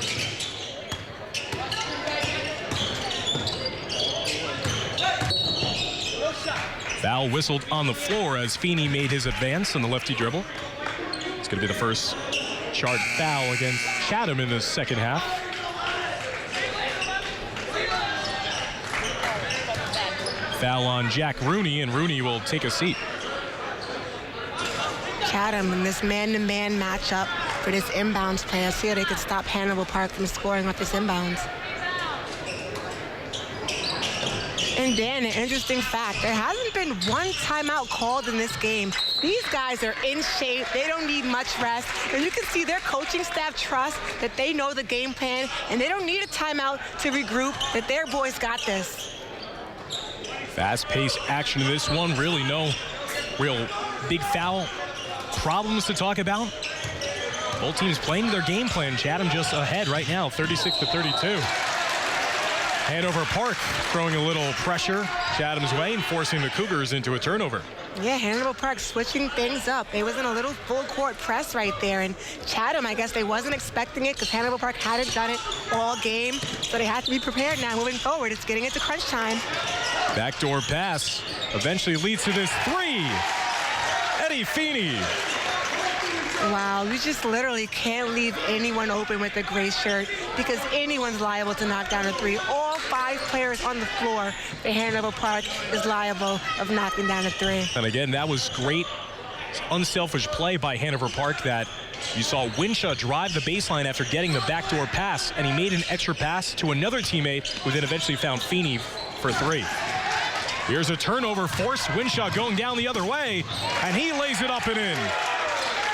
Foul whistled on the floor as Feeney made his advance on the lefty dribble. It's going to be the first chart foul against Chatham in the second half. Foul on Jack Rooney, and Rooney will take a seat. Chatham in this man-to-man matchup for this inbounds play. Let's see how they can stop Hanover Park from scoring off this inbounds. And Dan, an interesting fact, there hasn't been one timeout called in this game. These guys are in shape. They don't need much rest. And you can see their coaching staff trust that they know the game plan, and they don't need a timeout to regroup, that their boys got this. Fast-paced action in this one. Really no real big foul problems to talk about. Both teams playing their game plan. Chatham just ahead right now, 36-32. Hanover Park throwing a little pressure Chatham's way and forcing the Cougars into a turnover. Yeah, Hanover Park switching things up. They was in a little full court press right there, and Chatham, I guess they wasn't expecting it because Hanover Park hadn't done it all game, so they have to be prepared now moving forward. It's getting into crunch time. Backdoor pass eventually leads to this 3. Eddie Feeney. Wow, you just literally can't leave anyone open with a gray shirt because anyone's liable to knock down a 3. All 5 players on the floor for Hanover Park is liable of knocking down a 3. And again, that was great, unselfish play by Hanover Park that you saw Winsha drive the baseline after getting the backdoor pass, and he made an extra pass to another teammate who then eventually found Feeney for 3. Here's a turnover force. Winshaw going down the other way, and he lays it up and in.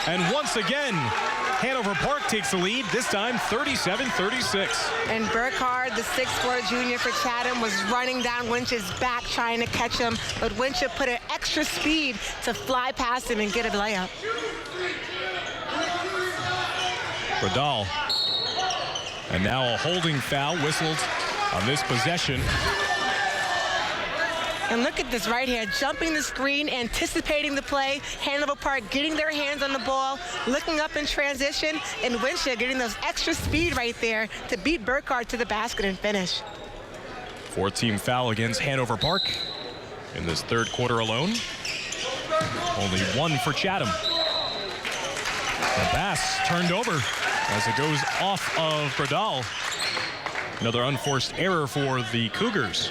And once again, Hanover Park takes the lead, this time 37-36. And Burkhardt, the 6'4" junior for Chatham, was running down Winshaw's back trying to catch him, but Winshaw put an extra speed to fly past him and get a layup. Bradal. And now a holding foul whistled on this possession. And look at this right here, jumping the screen, anticipating the play. Hanover Park getting their hands on the ball, looking up in transition, and Winshaw getting those extra speed right there to beat Burkhardt to the basket and finish. 4th-team foul against Hanover Park in this third quarter alone. Only one for Chatham. The pass turned over as it goes off of Bradal. Another unforced error for the Cougars.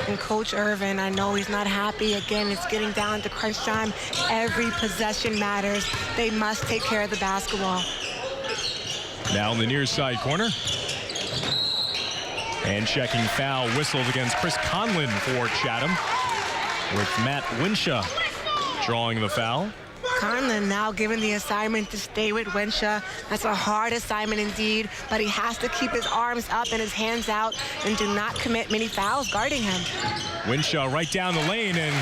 And Coach Irvin, I know he's not happy. Again, it's getting down to crunch time. Every possession matters. They must take care of the basketball. Now in the near side corner. And checking foul whistled against Chris Conlon for Chatham, with Matt Winshaw drawing the foul. Conlon now given the assignment to stay with Winshaw. That's a hard assignment indeed, but he has to keep his arms up and his hands out and do not commit many fouls guarding him. Winshaw right down the lane and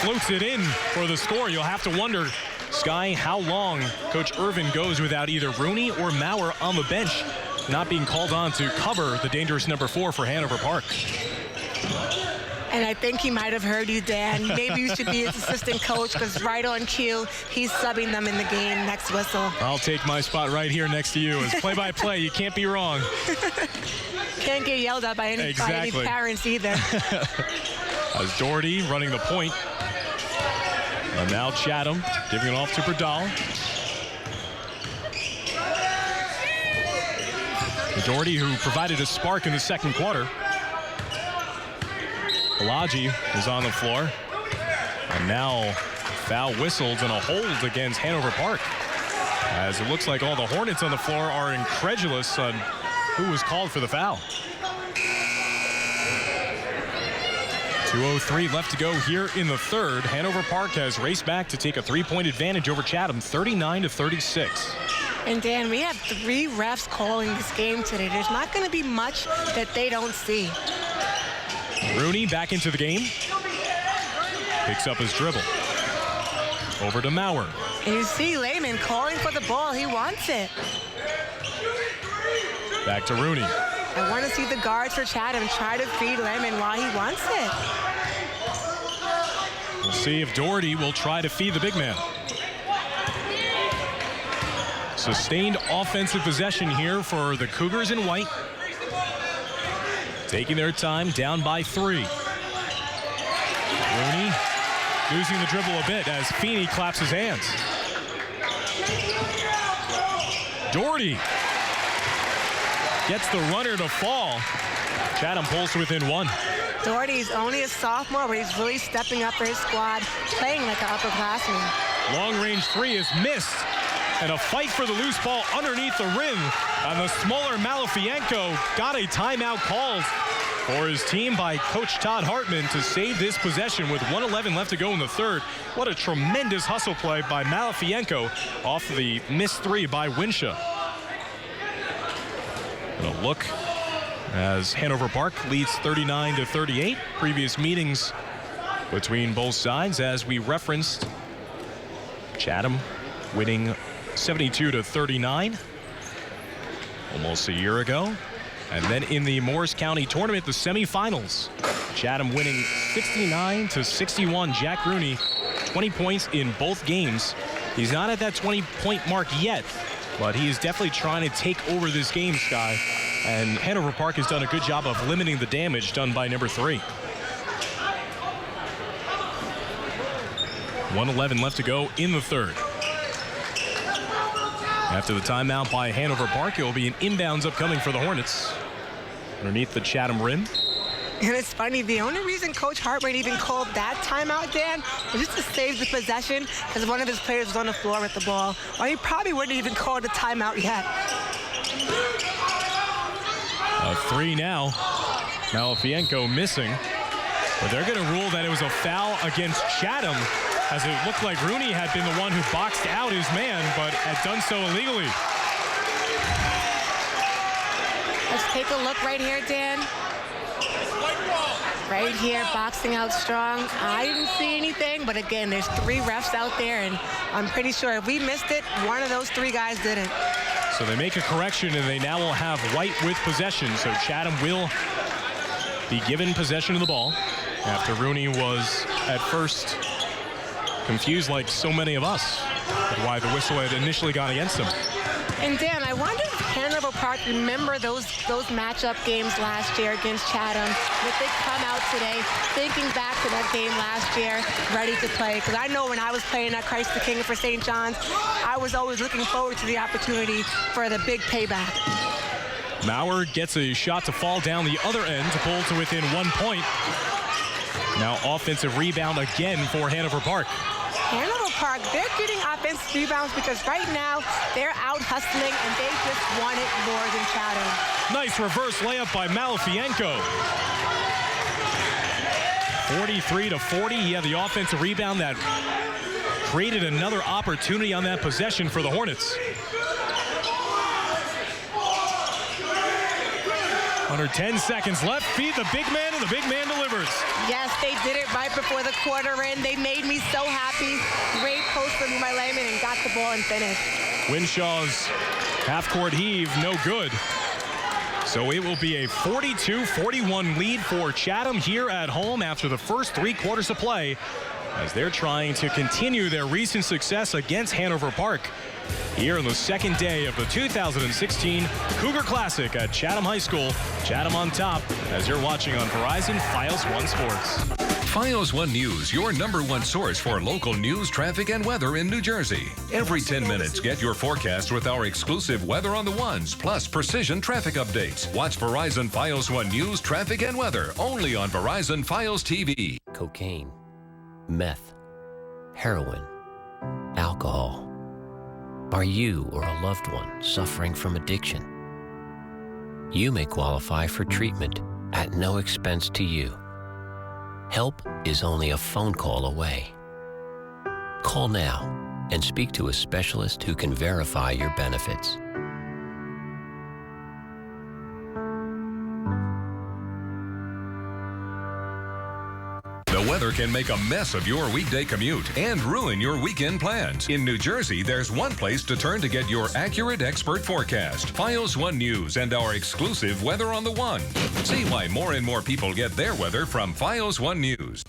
floats it in for the score. You'll have to wonder, Sky, how long Coach Irvin goes without either Rooney or Maurer on the bench, not being called on to cover the dangerous number 4 for Hanover Park. And I think he might have heard you, Dan. Maybe you should be his assistant coach, because right on cue, he's subbing them in the game next whistle. I'll take my spot right here next to you. As play-by-play, you can't be wrong. Can't get yelled at by any parents either. As Doherty running the point. And now Chatham giving it off to Bradal. Doherty, who provided a spark in the second quarter. Balaji is on the floor. And now foul whistled and a hold against Hanover Park, as it looks like all the Hornets on the floor are incredulous on who was called for the foul. 2:03 left to go here in the third. Hanover Park has raced back to take a 3-point advantage over Chatham, 39-36. And Dan, we have 3 refs calling this game today. There's not going to be much that they don't see. Rooney back into the game. Picks up his dribble. Over to Maurer. And you see Lehman calling for the ball. He wants it. Back to Rooney. I want to see the guards for Chatham try to feed Lehman while he wants it. We'll see if Doherty will try to feed the big man. Sustained offensive possession here for the Cougars in white. Taking their time, down by 3. Rooney losing the dribble a bit as Feeney claps his hands. Doherty gets the runner to fall. Chatham pulls to within 1. Doherty's only a sophomore, but he's really stepping up for his squad, playing like an upperclassman. Long-range 3 is missed, and a fight for the loose ball underneath the rim. And the smaller Malafienko got a timeout called for his team by Coach Todd Hartman to save this possession with 1:11 left to go in the third. What a tremendous hustle play by Malafienko off the missed 3 by Winshaw. And a look as Hanover Park leads 39-38. Previous meetings between both sides, as we referenced, Chatham winning 72-39 almost a year ago. And then in the Morris County tournament, the semifinals, Chatham winning 69-61. Jack Rooney, 20 points in both games. He's not at that 20-point mark yet, but he is definitely trying to take over this game, Sky. And Hanover Park has done a good job of limiting the damage done by number 3. 1:11 left to go in the third. After the timeout by Hanover Park, it will be an inbounds upcoming for the Hornets underneath the Chatham rim. And it's funny, the only reason Coach Hartman even called that timeout, Dan, was just to save the possession, because one of his players was on the floor with the ball. Or he probably wouldn't even call the timeout yet. A 3 now. Malafienko missing. But they're going to rule that it was a foul against Chatham, as it looked like Rooney had been the one who boxed out his man, but had done so illegally. Let's take a look right here, Dan. Right here, boxing out strong. I didn't see anything, but again, there's 3 refs out there, and I'm pretty sure if we missed it, one of those 3 guys didn't. So they make a correction, and they now will have White with possession. So Chatham will be given possession of the ball after Rooney was at first confused, like so many of us, with why the whistle had initially gone against him. And Dan, I wonder if Hanover Park remember those matchup games last year against Chatham. If they come out today thinking back to that game last year, ready to play. Because I know when I was playing at Christ the King for St. John's, I was always looking forward to the opportunity for the big payback. Maurer gets a shot to fall down the other end to pull to within 1 point. Now offensive rebound again for Hanover Park. Hanover Park, they're getting offensive rebounds because right now they're out hustling and they just want it more than Chatham. Nice reverse layup by Malafienko. 43-40. He had the offensive rebound that created another opportunity on that possession for the Hornets. Under 10 seconds left. Feed the big man, and the big man delivers. Yes, they did it right before the quarter end. They made me so happy. Great post from my layman and got the ball and finished. Winshaw's half-court heave, no good. So it will be a 42-41 lead for Chatham here at home after the first 3 quarters of play, as they're trying to continue their recent success against Hanover Park here on the second day of the 2016 Cougar Classic at Chatham High School. Chatham on top as you're watching on Verizon Fios 1 Sports. Fios 1 News, your #1 source for local news, traffic, and weather in New Jersey. Every 10 minutes, get your forecast with our exclusive Weather on the Ones, plus precision traffic updates. Watch Verizon Fios 1 News, traffic, and weather only on Verizon Fios TV. Cocaine, meth, heroin, alcohol. Are you or a loved one suffering from addiction? You may qualify for treatment at no expense to you. Help is only a phone call away. Call now and speak to a specialist who can verify your benefits. The weather can make a mess of your weekday commute and ruin your weekend plans. In New Jersey, there's one place to turn to get your accurate expert forecast. Fios 1 News and our exclusive Weather on the One. See why more and more people get their weather from Fios 1 News.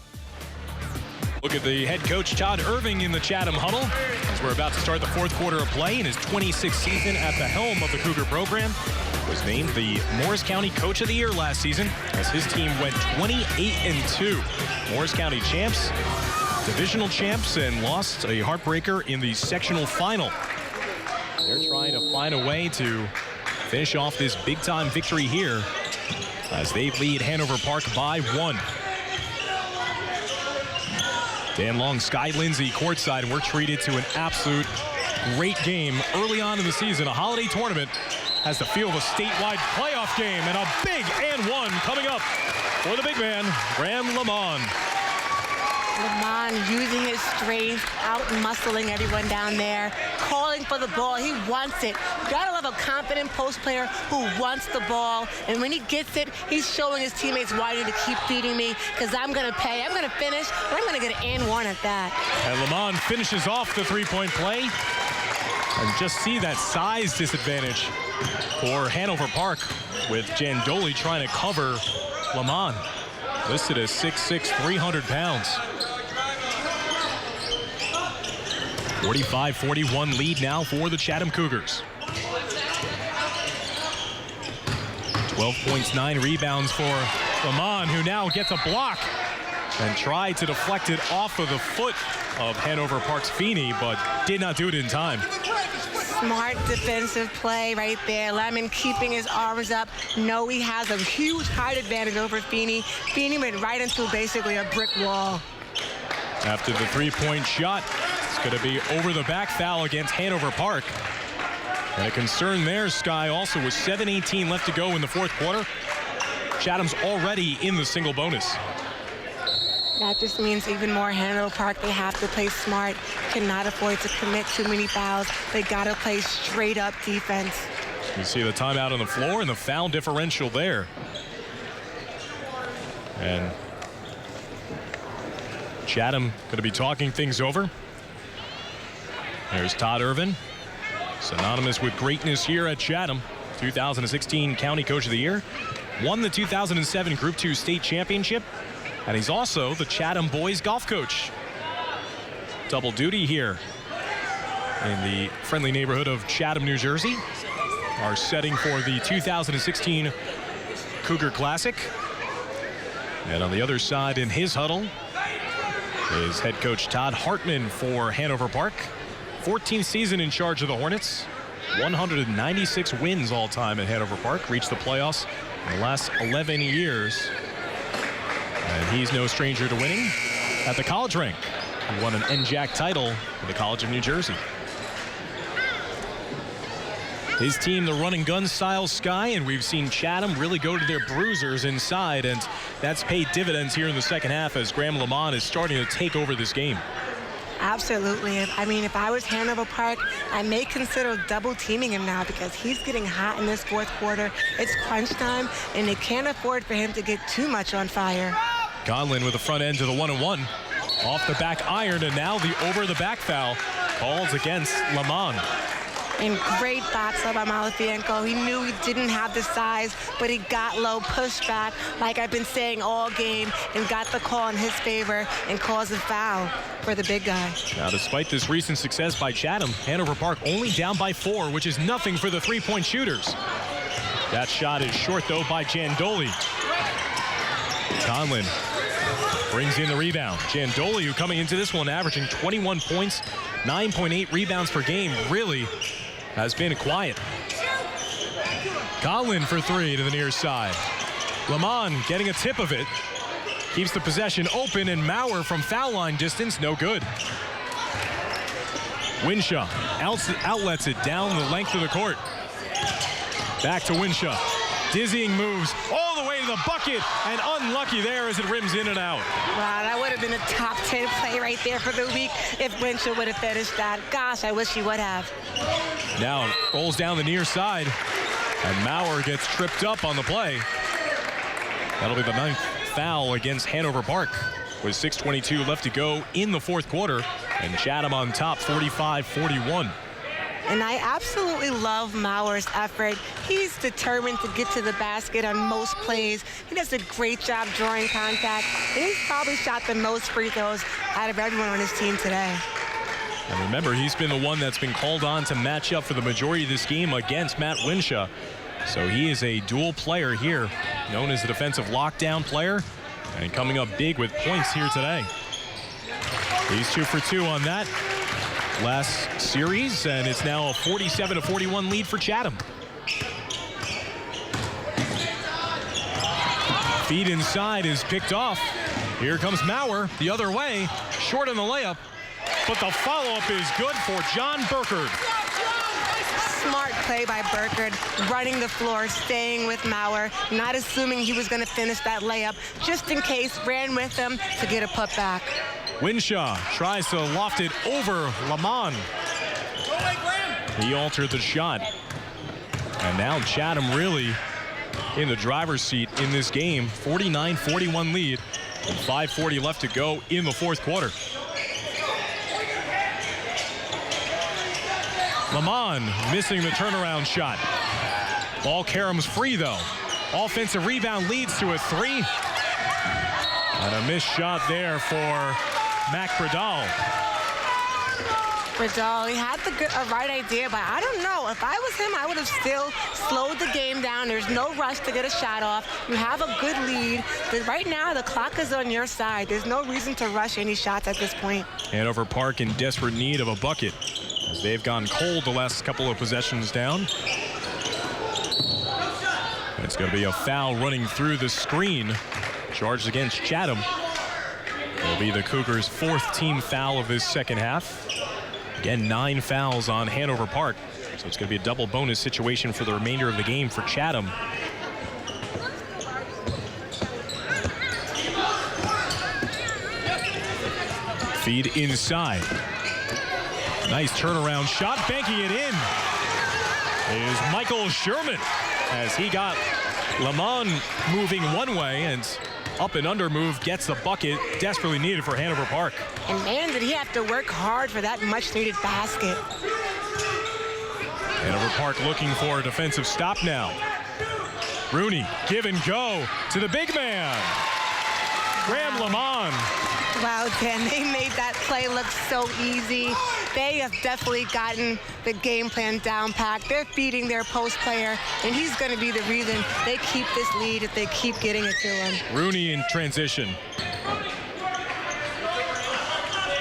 Look at the head coach, Todd Irving, in the Chatham huddle as we're about to start the 4th quarter of play in his 26th season at the helm of the Cougar program. Was named the Morris County Coach of the Year last season as his team went 28-2. Morris County champs, divisional champs, and lost a heartbreaker in the sectional final. They're trying to find a way to finish off this big-time victory here as they lead Hanover Park by 1. Dan Long, Sky Lindsay courtside, and we're treated to an absolute great game early on in the season. A holiday tournament has the feel of a statewide playoff game, and a big and 1 coming up for the big man, Graham Lamont. Lamont using his strength, out-muscling everyone down there, calling for the ball. He wants it. You gotta love a confident post player who wants the ball, and when he gets it, he's showing his teammates why you need to keep feeding me, because I'm gonna pay, I'm gonna finish, and I'm gonna get an and 1 at that. And Lamont finishes off the 3-point play. And just see that size disadvantage for Hanover Park with Jandoli trying to cover Lamont. Listed as 6'6", 300 pounds. 45-41 lead now for the Chatham Cougars. 12 points, 9 rebounds for Lamont, who now gets a block and tried to deflect it off of the foot of Hanover Park's Feeney, but did not do it in time. Smart defensive play right there. Lemon keeping his arms up. No, he has a huge height advantage over Feeney. Feeney went right into basically a brick wall. After the 3-point shot, it's going to be over the back foul against Hanover Park. And a concern there, Sky, also with 7:18 left to go in the 4th quarter. Chatham's already in the single bonus. That just means even more Hanover Park. They have to play smart, cannot afford to commit too many fouls. They got to play straight up defense. You see the timeout on the floor and the foul differential there. And Chatham going to be talking things over. There's Todd Irvin, synonymous with greatness here at Chatham. 2016 County Coach of the Year. Won the 2007 Group 2 State Championship. And he's also the Chatham boys golf coach. Double duty here in the friendly neighborhood of Chatham, New Jersey. Our setting for the 2016 Cougar Classic. And on the other side in his huddle is head coach Todd Hartman for Hanover Park. 14th season in charge of the Hornets. 196 wins all time at Hanover Park. Reached the playoffs in the last 11 years. And he's no stranger to winning at the college rank. He won an NJAC title for the College of New Jersey. His team, the run and gun style Sky, and we've seen Chatham really go to their bruisers inside, and that's paid dividends here in the second half as Graham Lamont is starting to take over this game. Absolutely. I mean, if I was Hanover Park, I may consider double teaming him now because he's getting hot in this fourth quarter. It's crunch time, and they can't afford for him to get too much on fire. Conlin with the front end to the 1-and-1. Off the back iron, and now the over-the-back foul calls against Lamont. And great box up by Malafienko. He knew he didn't have the size, but he got low, pushed back, like I've been saying all game, and got the call in his favor and caused a foul for the big guy. Now, despite this recent success by Chatham, Hanover Park only down by 4, which is nothing for the three-point shooters. That shot is short, though, by Jandoli. Conlin brings in the rebound. Jandoli, who coming into this one averaging 21 points, 9.8 rebounds per game, really has been quiet. Conlin for 3 to the near side. Lamont getting a tip of it. Keeps the possession open, and Maurer from foul line distance, no good. Winshaw outlets it down the length of the court. Back to Winshaw. Dizzying moves all the way to the bucket, and unlucky there as it rims in and out. Wow, that would have been a top 10 play right there for the week if Winshaw would have finished that. Gosh, I wish he would have. Now rolls down the near side, and Maurer gets tripped up on the play. That'll be the 9th foul against Hanover Park with 6:22 left to go in the fourth quarter, and Chatham on top 45-41. And I absolutely love Maurer's effort. He's determined to get to the basket on most plays. He does a great job drawing contact, and he's probably shot the most free throws out of everyone on his team today. And remember, he's been the one that's been called on to match up for the majority of this game against Matt Winshaw. So he is a dual player here, known as the defensive lockdown player, and coming up big with points here today. He's 2 for 2 on that last series, and it's now a 47-41 lead for Chatham. Feed inside is picked off. Here comes Maurer the other way, short on the layup, but the follow-up is good for John Burkard. Smart play by Burkard, running the floor, staying with Maurer, not assuming he was going to finish that layup, just in case, ran with him to get a putback. Winshaw tries to loft it over Lamont. He altered the shot. And now Chatham really in the driver's seat in this game. 49-41 lead with 5:40 left to go in the fourth quarter. Lamont missing the turnaround shot. Ball Karam's free though. Offensive rebound leads to a 3. And a missed shot there for Mac Bradal. Bradal, he had a right idea, but I don't know. If I was him, I would have still slowed the game down. There's no rush to get a shot off. You have a good lead. But right now, the clock is on your side. There's no reason to rush any shots at this point. Hanover Park in desperate need of a bucket as they've gone cold the last couple of possessions down. It's going to be a foul running through the screen. Charged against Chatham. It'll be the Cougars' 4th team foul of this second half. Again, 9 fouls on Hanover Park. So it's going to be a double bonus situation for the remainder of the game for Chatham. Feed inside. Nice turnaround shot, banking it in is Michael Sherman as he got Lamont moving one way, and up and under move gets the bucket desperately needed for Hanover Park. And man, did he have to work hard for that much needed basket. Hanover Park looking for a defensive stop now. Rooney, give and go to the big man, Graham Lamont. Wow, Dan, they made that play look so easy. They have definitely gotten the game plan down packed. They're feeding their post player, and he's going to be the reason they keep this lead if they keep getting it to him. Rooney in transition.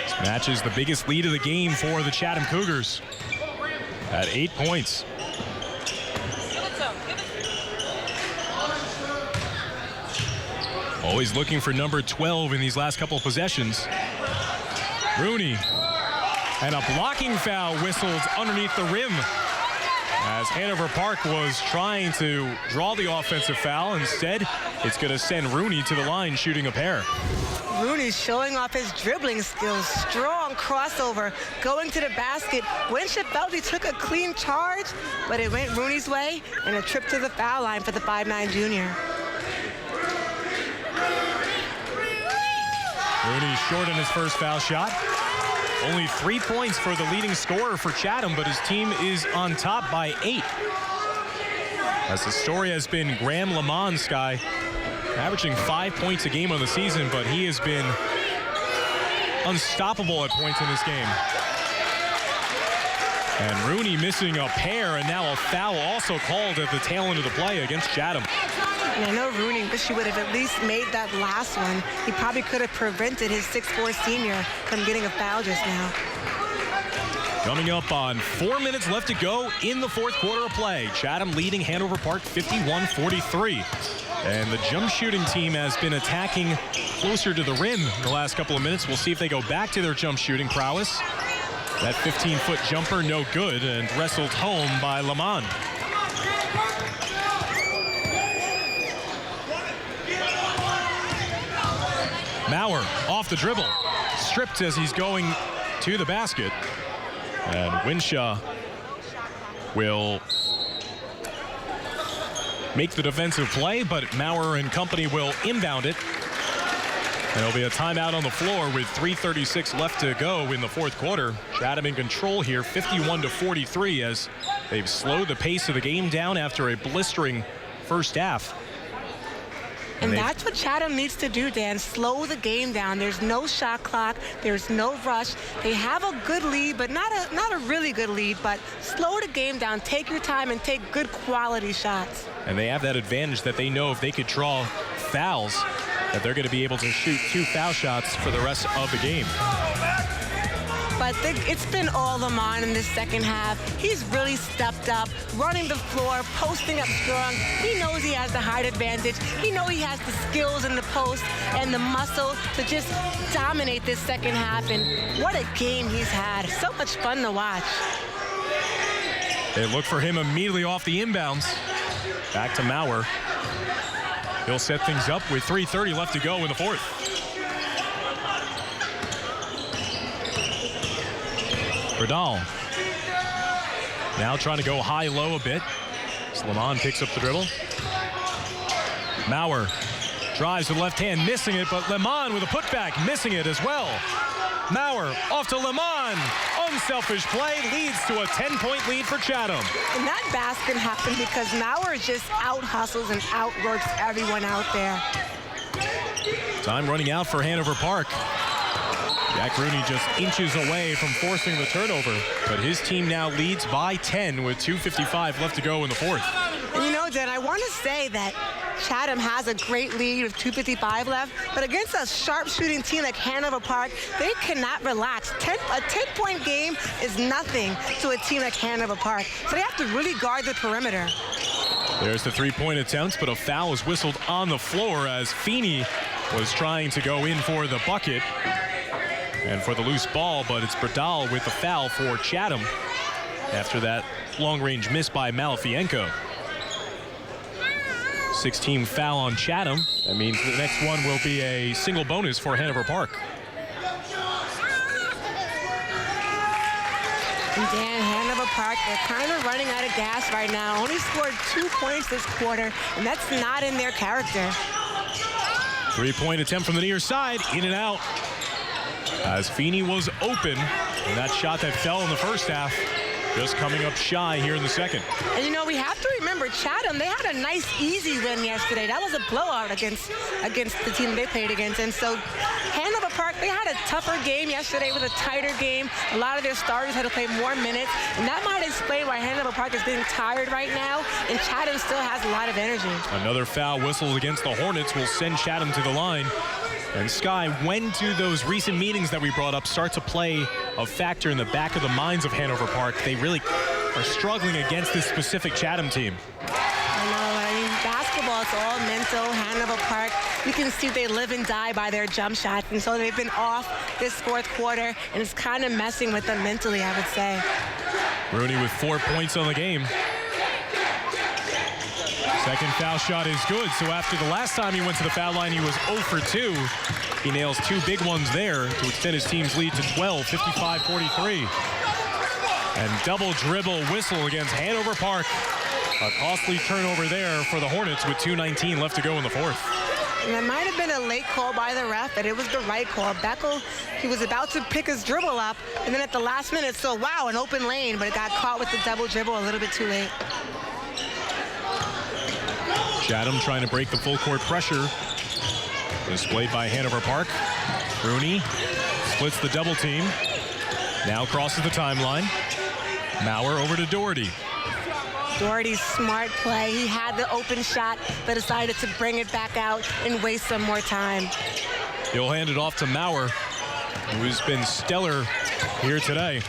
This matches the biggest lead of the game for the Chatham Cougars at 8 points. Always looking for number 12 in these last couple of possessions. Rooney, and a blocking foul whistled underneath the rim as Hanover Park was trying to draw the offensive foul. Instead, it's going to send Rooney to the line shooting a pair. Rooney's showing off his dribbling skills. Strong crossover, going to the basket. Winship felt he took a clean charge, but it went Rooney's way, and a trip to the foul line for the 5'9" junior. Rooney short on his first foul shot. Only 3 points for the leading scorer for Chatham, but his team is on top by 8. As the story has been Graham Lamont, Sky, averaging 5 points a game on the season, but he has been unstoppable at points in this game. And Rooney missing a pair, and now a foul also called at the tail end of the play against Chatham. And I know Rooney wish he would have at least made that last one. He probably could have prevented his 6'4" senior from getting a foul just now. Coming up on 4 minutes left to go in the fourth quarter of play. Chatham leading Hanover Park 51-43. And the jump shooting team has been attacking closer to the rim the last couple of minutes. We'll see if they go back to their jump shooting prowess. That 15-foot jumper no good and wrestled home by Lamont. Maurer off the dribble, stripped as he's going to the basket. And Winshaw will make the defensive play, but Maurer and company will inbound it. And there'll be a timeout on the floor with 3:36 left to go in the fourth quarter. Chatham in control here, 51-43, as they've slowed the pace of the game down after a blistering first half. And that's what Chatham needs to do, Dan. Slow the game down. There's no shot clock. There's no rush. They have a good lead, but not a really good lead. But slow the game down. Take your time and take good quality shots. And they have that advantage that they know if they could draw fouls, that they're going to be able to shoot 2 foul shots for the rest of the game. But it's been all Lamont in this second half. He's really stepped up, running the floor, posting up strong. He knows he has the height advantage. He knows he has the skills in the post and the muscle to just dominate this second half. And what a game he's had. So much fun to watch. They look for him immediately off the inbounds. Back to Maurer. He'll set things up with 3:30 left to go in the fourth. Berdal now trying to go high-low a bit. Lamont picks up the dribble. Maurer drives with the left hand, missing it, but Lamont with a putback, missing it as well. Maurer off to Lamont. Unselfish play leads to a 10-point lead for Chatham. And that basket happened because Maurer just out-hustles and outworks everyone out there. Time running out for Hanover Park. Jack Rooney just inches away from forcing the turnover, but his team now leads by 10 with 2:55 left to go in the fourth. And you know, Jen, I want to say that Chatham has a great lead with 2:55 left, but against a sharp-shooting team like Hanover Park, they cannot relax. A 10-point game is nothing to a team like Hanover Park, so they have to really guard the perimeter. There's the three-point attempt, but a foul is whistled on the floor as Feeney was trying to go in for the bucket and for the loose ball, but it's Berdal with the foul for Chatham after that long-range miss by Malafienko. 16 foul on Chatham. That means the next one will be a single bonus for Hanover Park. And Dan, Hanover Park, they're kind of running out of gas right now. Only scored 2 points this quarter, and that's not in their character. 3-point attempt from the near side, in and out. As Feeney was open, and that shot that fell in the first half, just coming up shy here in the second. And you know, we have to remember Chatham, they had a nice, easy win yesterday. That was a blowout against the team they played against. And so Hanover Park, they had a tougher game yesterday with a tighter game. A lot of their starters had to play more minutes. And that might explain why Hanover Park is getting tired right now. And Chatham still has a lot of energy. Another foul whistle against the Hornets will send Chatham to the line. And Sky, when do those recent meetings that we brought up start to play a factor in the back of the minds of Hanover Park? They really are struggling against this specific Chatham team. I know, basketball, it's all mental. Hanover Park, you can see they live and die by their jump shots. And so they've been off this fourth quarter, and it's kind of messing with them mentally, I would say. Rooney with 4 points on the game. Second foul shot is good, so after the last time he went to the foul line, he was 0 for 2. He nails 2 big ones there to extend his team's lead to 12, 55-43. And double dribble whistle against Hanover Park. A costly turnover there for the Hornets with 2:19 left to go in the fourth. And that might have been a late call by the ref, but it was the right call. Beckel, he was about to pick his dribble up, and then at the last minute, so wow, an open lane, but it got caught with the double dribble a little bit too late. Chatham trying to break the full court pressure. Displayed by Hanover Park. Rooney splits the double team. Now crosses the timeline. Maurer over to Doherty. Doherty's smart play. He had the open shot, but decided to bring it back out and waste some more time. He'll hand it off to Maurer, who's been stellar here today.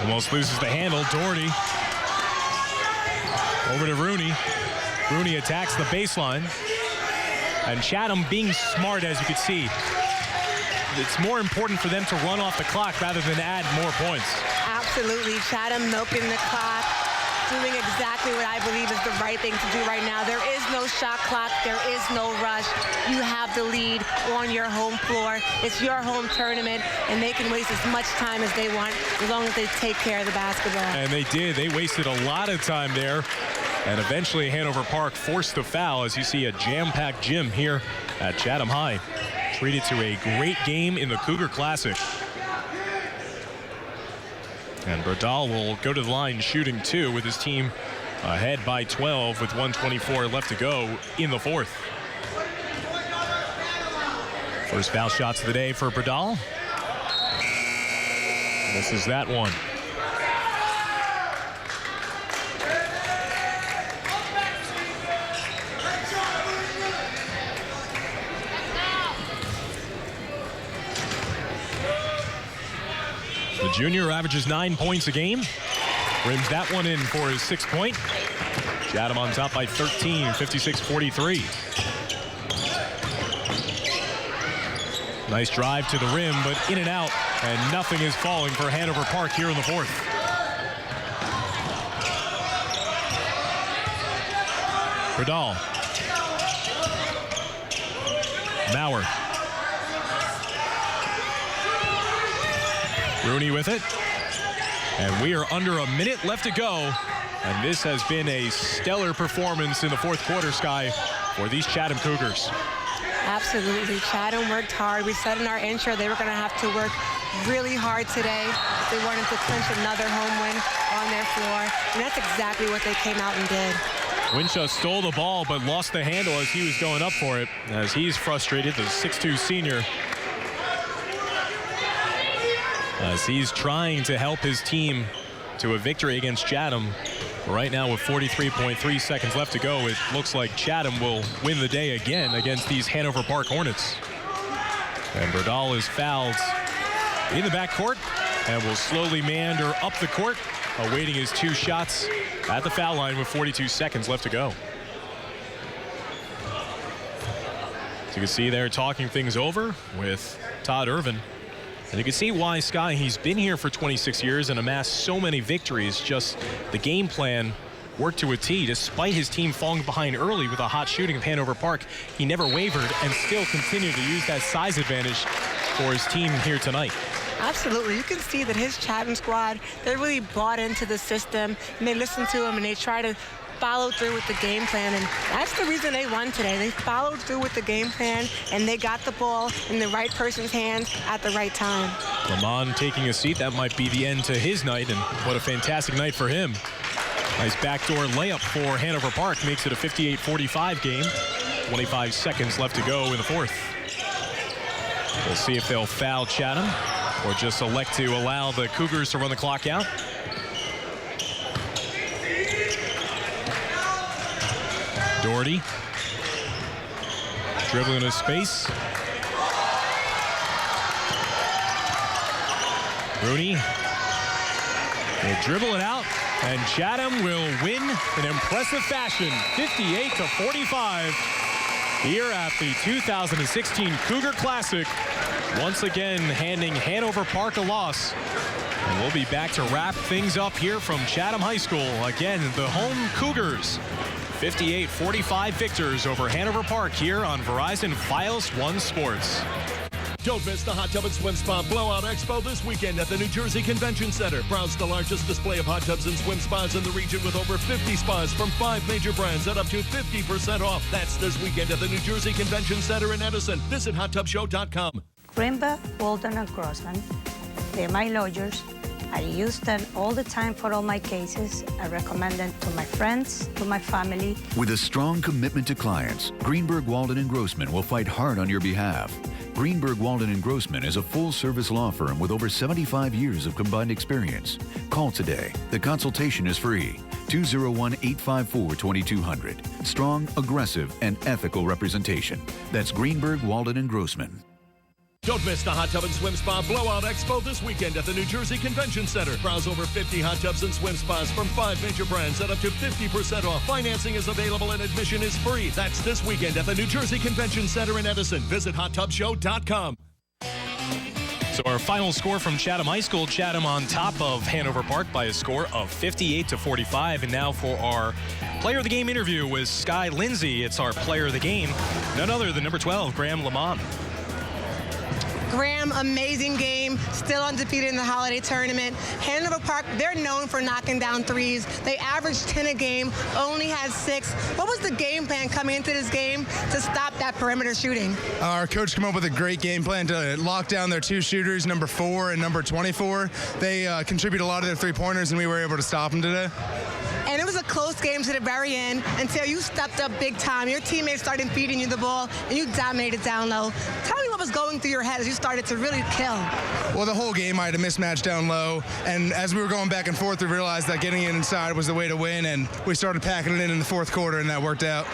Almost loses the handle. Doherty over to Rooney. Rooney attacks the baseline. And Chatham being smart, as you can see. It's more important for them to run off the clock rather than add more points. Absolutely. Chatham milking the clock, doing exactly what I believe is the right thing to do right now. There is no shot clock. There is no rush. You have the lead on your home floor. It's your home tournament, and they can waste as much time as they want as long as they take care of the basketball. And they did. They wasted a lot of time there. And eventually Hanover Park forced the foul as you see a jam-packed gym here at Chatham High. Treated to a great game in the Cougar Classic. And Bradal will go to the line shooting 2 with his team ahead by 12 with 1:24 left to go in the fourth. First foul shots of the day for Bradal. This is that one. The junior averages 9 points a game. Rims that one in for his 6th point. Chatham on top by 13, 56-43. Nice drive to the rim, but in and out, and nothing is falling for Hanover Park here in the fourth. Bradal. Maurer. Rooney with it. And we are under a minute left to go. And this has been a stellar performance in the fourth quarter, Sky, for these Chatham Cougars. Absolutely. Chatham worked hard. We said in our intro they were going to have to work really hard today if they wanted to clinch another home win on their floor. And that's exactly what they came out and did. Winshaw stole the ball but lost the handle as he was going up for it. As he's frustrated, the 6'2 senior, as he's trying to help his team to a victory against Chatham. Right now with 43.3 seconds left to go, it looks like Chatham will win the day again against these Hanover Park Hornets. And Bradal is fouled in the backcourt and will slowly meander up the court, awaiting his 2 shots at the foul line with 42 seconds left to go. So you can see they're talking things over with Todd Irvin. And you can see why, Sky, he's been here for 26 years and amassed so many victories. Just the game plan worked to a T. Despite his team falling behind early with a hot shooting of Hanover Park, he never wavered and still continued to use that size advantage for his team here tonight. Absolutely. You can see that his Chatham squad, they really bought into the system, and they listen to him, and they try to follow through with the game plan, and that's the reason they won today. They followed through with the game plan, and they got the ball in the right person's hands at the right time. Lamont taking a seat. That might be the end to his night, and what a fantastic night for him. Nice backdoor layup for Hanover Park. Makes it a 58-45 game. 25 seconds left to go in the fourth. We'll see if they'll foul Chatham or just elect to allow the Cougars to run the clock out. Doherty dribbling into space. Rooney will dribble it out, and Chatham will win in impressive fashion, 58-45, here at the 2016 Cougar Classic. Once again, handing Hanover Park a loss. And we'll be back to wrap things up here from Chatham High School. Again, the home Cougars, 58-45 victors over Hanover Park here on Verizon Fios One Sports. Don't miss the Hot Tub and Swim Spa Blowout Expo this weekend at the New Jersey Convention Center. Browse the largest display of hot tubs and swim spas in the region with over 50 spas from 5 major brands at up to 50% off. That's this weekend at the New Jersey Convention Center in Edison. Visit hottubshow.com. Greenberg, Walden, and Grossman. They're my lawyers. I use them all the time for all my cases. I recommend them to my friends, to my family. With a strong commitment to clients, Greenberg, Walden, and Grossman will fight hard on your behalf. Greenberg, Walden, and Grossman is a full-service law firm with over 75 years of combined experience. Call today. The consultation is free. 201-854-2200. Strong, aggressive, and ethical representation. That's Greenberg, Walden, and Grossman. Don't miss the Hot Tub and Swim Spa Blowout Expo this weekend at the New Jersey Convention Center. Browse over 50 hot tubs and swim spas from 5 major brands at up to 50% off. Financing is available and admission is free. That's this weekend at the New Jersey Convention Center in Edison. Visit hottubshow.com. So our final score from Chatham High School, Chatham on top of Hanover Park by a score of 58-45. And now for our Player of the Game interview with Sky Lindsay. It's our Player of the Game, none other than number 12, Graham Lamont. Graham, amazing game, still undefeated in the holiday tournament. Hanover Park, they're known for knocking down threes. They averaged 10 a game, only had 6. What was the game plan coming into this game to stop that perimeter shooting? Our coach came up with a great game plan to lock down their 2 shooters, number 4 and number 24. They contribute a lot of their 3-pointers, and we were able to stop them today. And it was a close game to the very end until you stepped up big time. Your teammates started feeding you the ball, and you dominated down low. Tell me what was going through your head as you started to really kill. Well, the whole game I had a mismatch down low, and as we were going back and forth, we realized that getting it inside was the way to win, and we started packing it in the fourth quarter, and that worked out.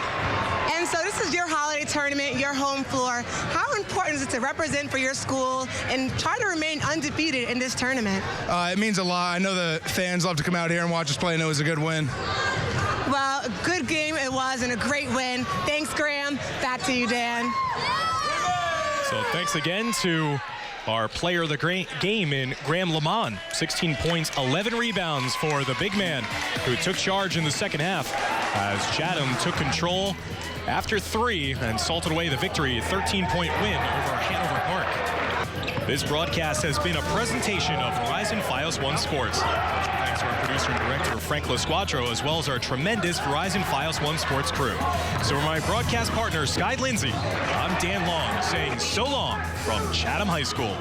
And so this is your holiday tournament, your home floor. How important is it to represent for your school and try to remain undefeated in this tournament? It means a lot. I know the fans love to come out here and watch us play, and it was a good win. Well, a good game it was and a great win. Thanks, Graham. Back to you, Dan. So thanks again to our player of the game in Graham Lamont. 16 points, 11 rebounds for the big man who took charge in the second half as Chatham took control after 3 and salted away the victory. A 13-point win over Hanover Park. This broadcast has been a presentation of Verizon Fios One Sports. Thanks to our producer and director, Frank Lasquadro, as well as our tremendous Verizon Fios One Sports crew. So for my broadcast partner, Sky Lindsay, I'm Dan Long, saying so long from Chatham High School.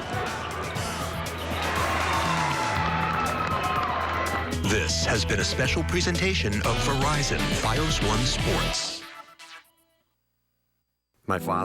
This has been a special presentation of Verizon Fios One Sports. My father